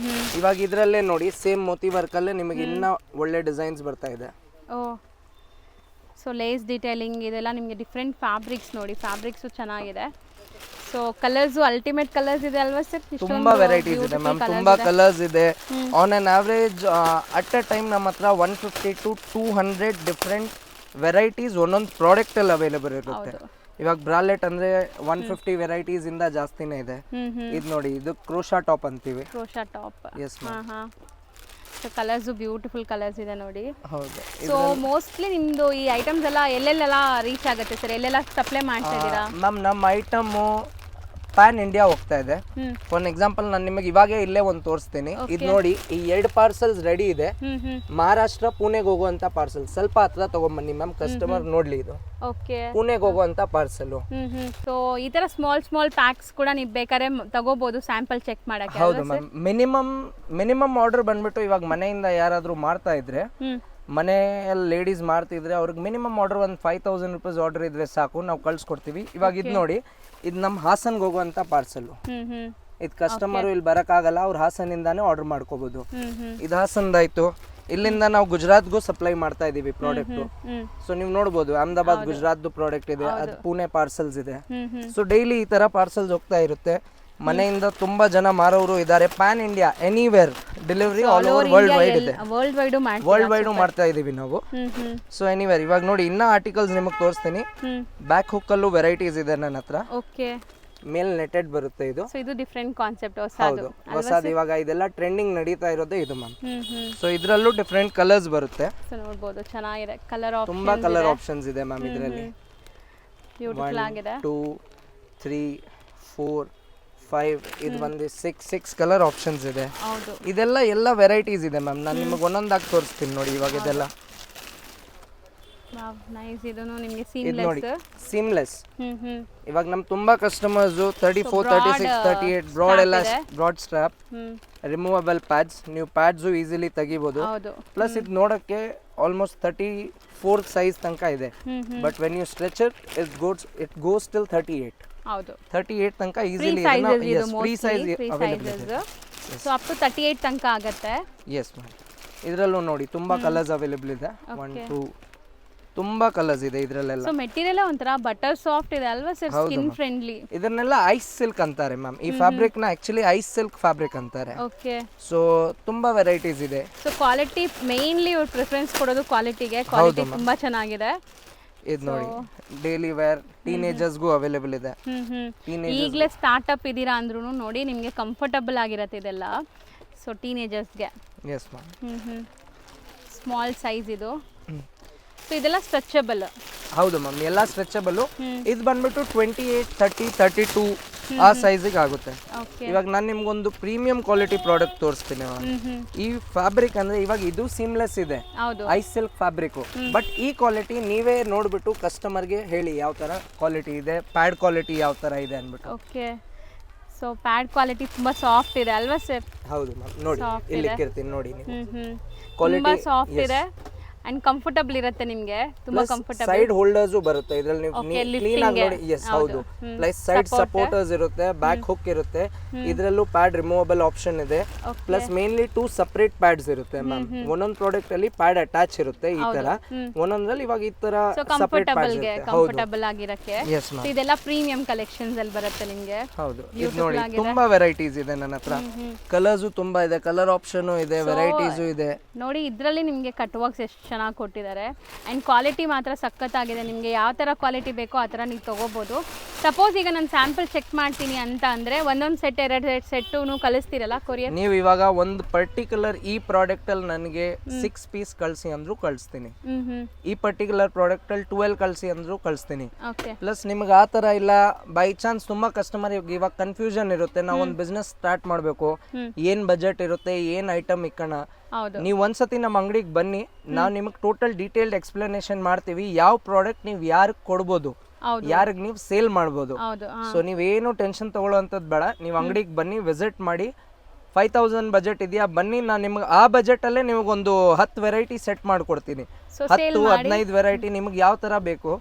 ಇವಾಗ ಇದ್ರಲ್ಲೇ ನೋಡಿ, ಸೇಮ್ ಮೋತಿ ವರ್ಕ್ ಅಲ್ಲೇ ನಿಮಗೆ ಇನ್ನ ಒಳ್ಳೆ ಡಿಸೈನ್ಸ್ ಬರ್ತಾ ಇದೆ. ಓ, ಸೊ ಲೇಸ್ ಡಿಟೇಲಿಂಗ್ ಇದೆಲ್ಲ ನಿಮಗೆ ಡಿಫ್ರೆಂಟ್ ಫ್ಯಾಬ್ರಿಕ್ಸ್ ನೋಡಿ, ಫ್ಯಾಬ್ರಿಕ್ಸು ಚೆನ್ನಾಗಿದೆ. ಸೊ ಕಲರ್ಸು ಅಲ್ಟಿಮೇಟ್ ಕಲರ್ಸ್ ಇದೆ ಅಲ್ವಾ ಸರ್? ತುಂಬಾ ವೆರೈಟೀಸ್ ಇದೆ ಮ್ಯಾಮ್, ತುಂಬಾ ಕಲರ್ಸ್ ಇದೆ. On an average at a time ನಮ್ಮ ಹತ್ರ 150 to 200 ಡಿಫ್ರೆಂಟ್ ವೆರೈಟೀಸ್ ಒಂದೊಂದು ಪ್ರಾಡಕ್ಟ್ ಅಲ್ಲಿ ಅವೈಲೇಬಲ್ ಇರುತ್ತೆ. ಇವಾಗ ಬ್ರಾಲೆಟ್ ಅಂದ್ರೆ 150 ವೆರೈಟೀಸ್ ಇಂದ ಜಾಸ್ತಿನೇ ಇದೆ. ಇದು ನೋಡಿ, ಇದು ಕ್ರೋಶಾ ಟಾಪ್ ಅಂತೀವಿ. Crochet top. Yes ma'am. So colours beautiful colours ಇದೆ ನೋಡಿ. ಹೌದು. ಸೊ ಮೋಸ್ಟ್ಲಿ ನಿಮ್ದು ಈ ಐಟಮ್ಸ್ ಎಲ್ಲ ಎಲ್ಲೆಲ್ಲೆಲ್ಲ ರೀಚ್ ಆಗುತ್ತೆ ಸರ್? ಎಲ್ಲೆಲ್ಲ ಸಪ್ಲೈ ಮಾಡ್ತಾ ಇದ್ದೀರಾ? ಮ್ಯಾಮ್ ನಮ್ಮ ಐಟಮು ಪ್ಯಾನ್ ಇಂಡಿಯಾ ಹೋಗ್ತಾ ಇದೆ. ಫಾರ್ ಎಕ್ಸಾಂಪಲ್ ನಾನು ನಿಮಗೆ ಇವಾಗೇ ಇಲ್ಲೇ ಒಂದು ತೋರಿಸ್ತೀನಿ. ಇದು ನೋಡಿ, ಈ 2 ಪಾರ್ಸಲ್ಸ್ ರೆಡಿ ಇದೆ. ಮಹಾರಾಷ್ಟ್ರ ಪುಣೆಗೆ ಹೋಗುವಂತ ಪಾರ್ಸಲ್. ಸ್ವಲ್ಪ ಹತ್ರ ತಗೊಂಡ್ಬನ್ನಿ ಮ್ಯಾಮ್, ಕಸ್ಟಮರ್ ನೋಡ್ಲಿ. ಇದು ಓಕೆ, ಪುಣೆಗೆ ಹೋಗುವಂತ ಪಾರ್ಸಲ್. ಸೊ ಈ ತರ ಸ್ಮಾಲ್ ಪ್ಯಾಕ್ಸ್ ಕೂಡ ನೀವು ಬೇಕಾದ್ರೆ ತಗೋಬಹುದು, ಸ್ಯಾಂಪಲ್ ಚೆಕ್ ಮಾಡಕ್ಕೆ. ಹೌದು ಮ್ಯಾಮ್. ಮಿನಿಮಮ್ ಆರ್ಡರ್ ಬಂದ್ಬಿಟ್ಟು ಇವಾಗ ಮನೆಯಿಂದ ಯಾರಾದ್ರೂ ಮಾಡ್ತಾ ಇದ್ರೆ, ಮನೆಯಲ್ಲಿ ಲೇಡೀಸ್ ಮಾಡ್ತಿದ್ರೆ ಅವ್ರಿಗೆ ಮಿನಿಮಮ್ ಆರ್ಡರ್ ಒಂದು 5000 ರೂಪೀಸ್ ಆರ್ಡರ್ ಇದ್ರೆ ಸಾಕು, ನಾವು ಕಳ್ಸಿಕೊಡ್ತೀವಿ. ಇವಾಗ ಇದು ನೋಡಿ, ಇದು ನಮ್ಮ ಹಾಸನ್ಗೆ ಹೋಗುವಂತ ಪಾರ್ಸಲ್. ಇದು ಕಸ್ಟಮರ್ ಇಲ್ಲಿ ಬರಕ್ಕಾಗಲ್ಲ, ಅವ್ರು ಹಾಸನಿಂದಾನೇ ಆರ್ಡರ್ ಮಾಡ್ಕೋಬಹುದು. ಇದು ಹಾಸನ್ದಾಯ್ತು. ಇಲ್ಲಿಂದ ನಾವು ಗುಜರಾತ್ಗೂ ಸಪ್ಲೈ ಮಾಡ್ತಾ ಇದೀವಿ ಪ್ರಾಡಕ್ಟ್. ಸೊ ನೀವು ನೋಡ್ಬೋದು, ಅಹಮದಾಬಾದ್ ಗುಜರಾತ್ ಪ್ರಾಡಕ್ಟ್ ಇದೆ, ಅದು ಪುಣೆ ಪಾರ್ಸಲ್ಸ್ ಇದೆ. ಸೊ ಡೈಲಿ ಈ ತರ ಪಾರ್ಸಲ್ಸ್ ಹೋಗ್ತಾ ಇರುತ್ತೆ. ಮನೆಯಿಂದ ತುಂಬಾ ಜನ ಮಾರೋರು ಇದ್ದಾರೆ. PAN India, anywhere delivery all over world wide ಇದೆ. ವರ್ಲ್ಡ್ ವೈಡ್ ಮಾಡ್ತಾ ಇದೀವಿ ನಾವು. So anywhere. ಇವಾಗ ನೋಡಿ, ಇನ್ನ ಆರ್ಟಿಕಲ್ಸ್ ನಿಮಗೆ ತೋರಿಸ್ತೀನಿ. ಬ್ಯಾಕ್ ಹುಕ್ ಅಲ್ಲೂ ವೆರೈಟೀಸ್ ಇದೆ ನನ್ನ ಹತ್ರ. ಓಕೆ, ಮೇಲ್ ನೆಟೆಡ್ ಬರುತ್ತೆ ಇದು. ಸೊ ಇದು ಡಿಫರೆಂಟ್ ಕಾನ್ಸೆಪ್ಟ್, ಹೌದು, ಹೊಸದು. ಇವಾಗ ಇದೆಲ್ಲ ಟ್ರೆಂಡಿಂಗ್ ನಡೀತಾ ಇರೋದೇ ಇದು ಮ್ಯಾಮ್. ಸೊ ಇದರಲ್ಲೂ ಡಿಫರೆಂಟ್ ಕಲರ್ಸ್ ಬರುತ್ತೆ. ಸೊ ನೋಡಬಹುದು, ಚೆನ್ನಾಗಿದೆ. ಕಲರ್ ಆಪ್ಷನ್ಸ್, ತುಂಬಾ ಕಲರ್ ಆಪ್ಷನ್ಸ್ ಇದೆ ಮ್ಯಾಮ್ ಇದರಲ್ಲಿ. ಬ್ಯೂಟಿಫುಲ್ ಆಗಿದೆ. 2, 3, 4, 5 ಇದು ಬಂದು 6 ಕಲರ್ ಆಪ್ಷನ್ಸ್ ಇದೆ. ಇದೆಲ್ಲ ವೆರೈಟೀಸ್ ಇದೆ ಮ್ಯಾಮ್. ನಾನು ನಿಮಗೆ ಒಂದೊಂದಾಗಿ ತೋರಿಸ್ತೀನಿ ನೋಡಿ. ಇವಾಗ ಇದೆಲ್ಲ ಸೀಮ್ಲೆಸ್. ಇವಾಗ ನಮ್ ತುಂಬಾ customers 34, 36, 38 broad strap, removable pads. ನೀವು ಪ್ಯಾಡ್ಸ್ ಈಸಿಲಿ ತೆಗಿಬಹುದು. ಪ್ಲಸ್ ಇದು ನೋಡಕ್ಕೆ ಆಲ್ಮೋಸ್ಟ್ 34 ಸೈಜ್ ತನಕ ಇದೆ. But when you stretch it goes till 38. 38 ತನಕ ಈಸಿಲಿ ಫ್ರೀ ಸೈಜ್ ಅವೈಲೇಬಲ್ ಇದೆ. ಸೊ ಅಪ್ ಟು 38 ತನಕ ಆಗುತ್ತೆ. Yes ma'am. ಇದರಲ್ಲೂ ನೋಡಿ ತುಂಬಾ ಕಲರ್ಸ್ ಅವೈಲೇಬಲ್ ಇದೆ. 1, 2 ತುಂಬಾ ಕಲರ್ಸ್ ಇದೆ ಇದರಲ್ಲೆಲ್ಲ. ಸೊ ಮೆಟೀರಿಯಲ್ ಒಂಥರ ಬಟರ್ ಸಾಫ್ಟ್ ಇದೆ ಅಲ್ವಾ ಸರ್? Skin friendly. ಇದನ್ನೆಲ್ಲ ಐಸ್ ಸಿಲ್ಕ್ ಅಂತಾರೆ ಮ್ಯಾಮ್. ಈ ಫ್ಯಾಬ್ರಿಕ್ ನ ಆಕ್ಚುಲಿ ಐಸ್ ಸಿಲ್ಕ್ ಫ್ಯಾಬ್ರಿಕ್ ಅಂತಾರೆ. ಓಕೆ. ಸೊ ತುಂಬಾ ವೆರೈಟೀಸ್ ಇದೆ. ಸೊ ಕ್ವಾಲಿಟಿ ಮೇನ್ಲಿ ಇವ್ರು ಪ್ರಿಫರೆನ್ಸ್ ಕೊಡೋದು ಕ್ವಾಲಿಟಿಗೆ. ಕ್ವಾಲಿಟಿ ತುಂಬಾ ಚೆನ್ನಾಗಿದೆ. ಇದು ನೋಡಿ, ಡೈಲಿ ವೇರ್ ಟೀನೇಜರ್ಸ್ಗೂ ಅವೈಲೇಬಲ್ ಇದೆ. ಈಗಲೇ ಸ್ಟಾರ್ಟ್ಅಪ್ ಇದೀರಾ ಅಂದ್ರೂ ನೋಡಿ, ನಿಮಗೆ ಕಂಫರ್ಟಬಲ್ ಆಗಿರತ್ತೆ ಇದೆಲ್ಲ. ಸೊ ಟೀನೇಜರ್ಸ್ಗೆ. Yes ma'am. ಸ್ಮಾಲ್ ಸೈಜ್ ಇದು. ಸೊ ಇದೆಲ್ಲ ಸ್ಟ್ರೆಚಬಲ್. ಹೌದು ಮ್ಯಾಮ್, ಎಲ್ಲ ಸ್ಟ್ರೆಚಬಲ್. ಇದು ಬಂದ್ಬಿಟ್ಟು 28, 30, 32 ಆ ಸೈಜಿಗೆ ಆಗುತ್ತೆ. ಇವಾಗ ನಾನು ನಿಮ್ಗೊಂದು ಪ್ರೀಮಿಯಂ ಕ್ವಾಲಿಟಿ ಪ್ರಾಡಕ್ಟ್ ತೋರಿಸ್ತೀನಿ. ಈ ಫ್ಯಾಬ್ರಿಕ್ ಅಂದ್ರೆ ಇವಾಗ ಇದು ಸೀಮ್ಲೆಸ್ ಇದೆ, ಐಸ್ ಸಿಲ್ಕ್ ಫ್ಯಾಬ್ರಿಕ್. ಬಟ್ ಈ ಕ್ವಾಲಿಟಿ ನೀವೇ ನೋಡ್ಬಿಟ್ಟು ಕಸ್ಟಮರ್ಗೆ ಹೇಳಿ ಯಾವ ತರ ಕ್ವಾಲಿಟಿ ಇದೆ, ಪ್ಯಾಡ್ ಕ್ವಾಲಿಟಿ ಯಾವ ತರ ಇದೆ ಅನ್ಬಿಟ್ಟು. ಓಕೆ. ಸೊ ಪ್ಯಾಡ್ ಕ್ವಾಲಿಟಿ ತುಂಬಾ ಸಾಫ್ಟ್ ಇದೆ ಅಲ್ವಾ ಸರ್? ಹೌದು ಮ್ಯಾಮ್. ನೋಡಿ ಇಲ್ಲಿ ಇರ್ತೀನಿ ನೋಡಿ ನೀವು. ತುಂಬಾ ಸಾಫ್ಟ್ ಇದೆ. ಅಂಡ್ ಕಂಫರ್ಟಬಲ್ ಇರುತ್ತೆ ನಿಮ್ಗೆ, ತುಂಬಾ ಕಂಫರ್ಟಬಲ್. ಸೈಡ್ ಹೋಲ್ಡರ್ಸ್ ಬರುತ್ತೆ ಇದ್ರಲ್ಲಿ, ನೀವು ಕ್ಲೀನ್ ಆಗಿ ನೋಡಿ. ಎಸ್ ಹೌದು, ಪ್ಲಸ್ ಸೈಡ್ ಸಪೋರ್ಟರ್ಸ್ ಇರುತ್ತೆ, ಬ್ಯಾಕ್ ಹುಕ್ ಇರುತ್ತೆ, ಇದ್ರಲ್ಲೂ ಪ್ಯಾಡ್ ರಿಮೂವಬಲ್ ಆಪ್ಷನ್ ಇದೆ. ಪ್ಲಸ್ ಮೇನ್ಲಿ 2 ಸಪರೇಟ್ ಪ್ಯಾಡ್ಸ್ ಇರುತ್ತೆ ಮ್ಯಾಮ್. ಒಂದೊಂದು ಪ್ರಾಡಕ್ಟ್ ಅಲ್ಲಿ ಪ್ಯಾಡ್ ಅಟ್ಯಾಚ್ ಇರುತ್ತೆ ಈ ತರ, ಒಂದೊಂದ್ರಲ್ಲಿ ಇವಾಗ ಈ ತರ ಸಪರೇಟ್ ಪ್ಯಾಡ್ಸ್ ಇರುತ್ತೆ. ಕಂಫರ್ಟಬಲ್ ಆಗಿರಕ್ಕೆ. ಎಸ್ ಮ್ಯಾಮ್, ಇದೆಲ್ಲ ಪ್ರೀಮಿಯಂ ಕಲೆಕ್ಷನ್ಸ್ ಅಲ್ಲಿ ಬರುತ್ತೆ ನಿಮ್ಗೆ. ಹೌದು. ಇದು ನೋಡಿ ತುಂಬಾ ವೆರೈಟೀಸ್ ಇದೆ ನನ್ನ ಹತ್ರ, ಕಲರ್ಸ್ ತುಂಬಾ ಇದೆ, ಕಲರ್ ಆಪ್ಷನ್ ಇದೆ, ವೆರೈಟೀಸ್ ಇದೆ. ನೋಡಿ ಇದ್ರಲ್ಲಿ ನಿಮ್ಗೆ ಕಟ್ ವರ್ಕ್ಸ್ ಎಷ್ಟು ಚೆನ್ನಾಗಿ ಕೊಟ್ಟಿದ್ದಾರೆ ಅಂಡ್ ಕ್ವಾಲಿಟಿ ಮಾತ್ರ ಸಖತ್ತಾಗಿದೆ. ನಿಮ್ಗೆ ಯಾವ ತರ ಕ್ವಾಲಿಟಿ ಬೇಕೋ ಆ ತರ ನೀವು ತಗೋಬಹುದು. ಸಪೋಸ್ ಈಗ ನಾನು ಸ್ಯಾಂಪಲ್ ಚೆಕ್ ಮಾಡ್ತೀನಿ ಅಂತ ಅಂದ್ರೆ ಒಂದೊಂದು ಸೆಟ್ 2 ಸೆಟ್ಟು ಕಳಿಸ್ತೀರಲ್ಲ ಕೊರಿಯರ್? ನೀವು ಇವಾಗ ಒಂದು ಪರ್ಟಿಕ್ಯುಲರ್ ಈ ಪ್ರಾಡಕ್ಟ್ ಅಲ್ಲಿ ನನಗೆ 6 ಪೀಸ್ ಕಳಿಸಿ ಅಂದ್ರೂ ಕಳಿಸ್ತೀನಿ. ಈ ಪರ್ಟಿಕ್ಯುಲರ್ ಪ್ರಾಡಕ್ಟ್ ಅಲ್ಲಿ 12 ಕಳಿಸಿ ಅಂದ್ರೂ ಕಳಿಸ್ತೀನಿ. ಪ್ಲಸ್ ನಿಮ್ಗೆ ಆ ತರ ಇಲ್ಲ, ಬೈ ಚಾನ್ಸ್ ತುಂಬಾ ಕಸ್ಟಮರ್ ಇವಾಗ ಕನ್ಫ್ಯೂಷನ್ ಇರುತ್ತೆ, ನಾವು ಒಂದು ಬಿಸ್ನೆಸ್ ಸ್ಟಾರ್ಟ್ ಮಾಡಬೇಕು, ಏನ್ ಬಜೆಟ್ ಇರುತ್ತೆ, ಏನ್ ಐಟಮ್ ಇಕ್ಕಣ. ನೀವು ಒಂದ್ಸತಿ ನಮ್ಮ ಅಂಗಡಿಗೆ ಬನ್ನಿ, ನಾವು ನಿಮಗೆ ಟೋಟಲ್ ಡೀಟೇಲ್ಡ್ ಎಕ್ಸ್ಪ್ಲನೇಷನ್ ಮಾಡ್ತೀವಿ. ಯಾವ ಪ್ರಾಡಕ್ಟ್ ನೀವು ಯಾರಿಗೆ ಕೊಡ್ಬೋದು, ಯಾರಿಗೆ ನೀವು ಸೇಲ್ ಮಾಡ್ಬೋದು. ಸೊ ನೀವೇನು ಟೆನ್ಷನ್ ತಗೊಳ್ಳೋಂಥದ್ದು ಬೇಡ, ನೀವು ಅಂಗಡಿಗೆ ಬನ್ನಿ, ವಿಸಿಟ್ ಮಾಡಿ. 5000 ಬಜೆಟ್ ಇದೆಯಾ ಬನ್ನಿ, ನಾನು ನಿಮ್ಗೆ ಆ ಬಜೆಟ್ ಅಲ್ಲೇ ನಿಮಗೊಂದು 10 ವೆರೈಟಿ ಸೆಟ್ ಮಾಡ್ಕೊಡ್ತೀನಿ. 10-15 ವೆರೈಟಿ ನಿಮ್ಗೆ ಯಾವ ತರ ಬೇಕು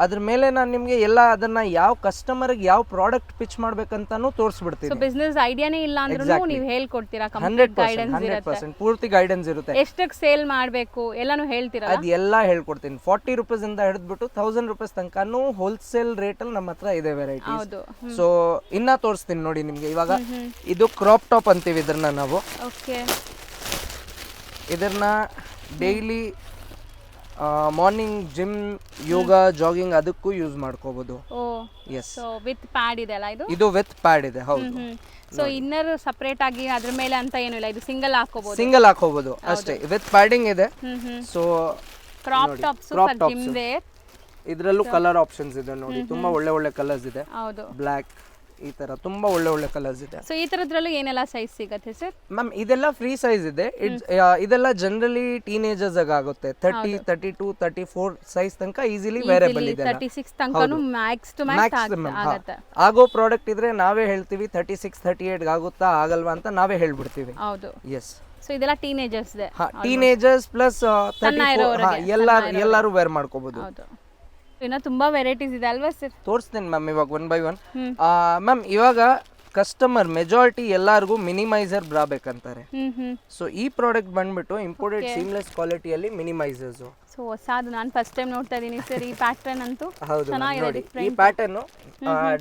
ಅದ್ರ ಮೇಲೆ ನಾನು ನಿಮ್ಗೆ ಎಲ್ಲ ಅದನ್ನ ಯಾವ ಕಸ್ಟಮರ್ ಯಾವ ಪ್ರಾಡಕ್ಟ್ ಪಿಚ್ ಮಾಡ್ಬೇಕಂತಾನು ತೋರಿಸ್ಬಿಡ್ತೀನಿ. ಬಿಸ್ನೆಸ್ ಐಡಿಯಾನೇ ಇಲ್ಲ ಅಂದ್ರೂ ನೀವು ಹೇಳ್ಕೊಡ್ತೀರಾ, 100% ಪೂರ್ತಿ ಗೈಡೆನ್ಸ್ ಇರುತ್ತೆ. ಎಷ್ಟಕ್ಕೆ ಸೇಲ್ ಮಾಡ್ಬೇಕು ಎಲ್ಲಾನು ಹೇಳ್ತೀರಾ? ಅದೆಲ್ಲ ಹೇಳ್ಕೊಡ್ತೀನಿ. 40 ರೂಪೀಸ್ ಇಂದ ಹಿಡಿದ್ಬಿಟ್ಟು 1000 ರೂಪೀಸ್ ತನಕನೂ ಹೋಲ್ಸೇಲ್ ರೇಟ್ ಅಲ್ಲಿ ನಮ್ಮ ಹತ್ರ ಇದೆ ವೆರೈಟೀಸ್. ಸೊ ಇನ್ನ ತೋರಿಸ್ತೀನಿ ನೋಡಿ ನಿಮ್ಗೆ. ಇವಾಗ ಇದು ಕ್ರಾಪ್ ಟಾಪ್ ಅಂತೀವಿ ಇದನ್ನ ನಾವು. ಇದನ್ನ ಡೈಲಿ ಮಾರ್ನಿಂಗ್ ಜಿಮ್, ಯೋಗ, ಜಾಗಿಂಗ್ ಅದಕ್ಕೂ ಯೂಸ್ ಮಾಡ್ಕೋಬಹುದು. ಎಸ್, ವಿತ್ ಪ್ಯಾಡ್ ಇದೆ ಅಲ್ಲ ಇದು? ಇದು ವಿತ್ ಪ್ಯಾಡ್ ಇದೆ, ಹೌದು. ಸೊ ಇನ್ನರ್ ಸಪರೇಟ್ ಆಗಿ ಅದ್ರ ಮೇಲೆ ಅಂತ ಏನು ಇಲ್ಲ, ಇದು ಸಿಂಗಲ್ ಹಾಕೋಬಹುದು. ಸಿಂಗಲ್ ಹಾಕೋಬಹುದು ಅಷ್ಟೇ, ವಿತ್ ಪ್ಯಾಡಿಂಗ್ ಇದೆ. So crop tops for gym wear. ಇದರಲ್ಲೂ ಕಲರ್ ಆಪ್ಷನ್ಸ್ ಇದೆ ನೋಡಿ, ತುಂಬಾ ಒಳ್ಳೆ ಒಳ್ಳೆ ಕಲರ್ಸ್ ಇದೆ. ಹೌದು, ಬ್ಲಾಕ್ ಈ ತರ ತುಂಬಾ ಒಳ್ಳೆ ಒಳ್ಳೆ ಕಲರ್ಸ್ ಇದೆ. ಸೊ ಈ ತರದ್ರಲ್ಲೂ ಏನೆಲ್ಲ ಸೈಜ್ ಸಿಗುತ್ತೆ ಸರ್? ಮ್ಯಾಮ್ ಇದೆಲ್ಲ ಫ್ರೀ ಸೈಜ್ ಇದೆ. ಇದೆಲ್ಲ ಜನರಲಿ ಟೀನೇಜರ್ಸ್ ಆಗುತ್ತೆ. 30, 32, 34 ಸೈಜ್ ತನಕ ಈಸಿಲಿ ವೇರಿಯಬಲ್ ಇದೆ. 36 ತನಕನೂ ಮ್ಯಾಕ್ಸ್ ಟು ಮ್ಯಾಕ್ಸ್ ಆಗುತ್ತೆ. ಆಗೋ ಪ್ರಾಡಕ್ಟ್ ಇದ್ರೆ ನಾವೇ ಹೇಳ್ತೀವಿ 36, 38 ಆಗುತ್ತಾ ಆಗಲ್ವಾ ಅಂತ ನಾವೇ ಹೇಳ್ಬಿಡ್ತೀವಿ. ಹೌದು, ಎಸ್. ಸೊ ಇದೆಲ್ಲ ಟೀನೇಜರ್ಸ್ ಇದೆ. ಟೀನೇಜರ್ಸ್ ಪ್ಲಸ್ 34 ಎಲ್ಲರೂ ವೇರ್ ಮಾಡ್ಕೋಬಹುದು. ಹೌದು, ಇನ್ನ ತುಂಬಾ ವೆರೈಟೀಸ್ ಇದೆ ಅಲ್ವಾ ಸರ್? ತೋರಿಸ್ತೀನಿ ಮ್ಯಾಮ್ ಇವಾಗ 1 by 1. ಮ್ಯಾಮ್ ಇವಾಗ ಕಸ್ಟಮರ್ ಮೆಜಾರಿಟಿ ಎಲ್ಲರಿಗೂ ಮಿನಿಮೈಸರ್ ಬ್ರಾ ಬೇಕಂತಾರೆ. ಸೊ ಈ ಪ್ರಾಡಕ್ಟ್ ಬಂದ್ಬಿಟ್ಟು ಇಂಪೋರ್ಟೆಡ್ ಸೀಮ್ಲೆಸ್ ಕ್ವಾಲಿಟಿಯಲ್ಲಿ ಮಿನಿಮೈಸರ್ಸ್. ಸೊ ಹೊಸದು ನಾನು ಫಸ್ಟ್ ಟೈಮ್ ನೋಡ್ತಾ ಇದೀನಿ ಸರ್. ಈ ಪ್ಯಾಟರ್ನ್ ಅಂತೂ ಚೆನ್ನಾಗಿದೆ. ಈ pattern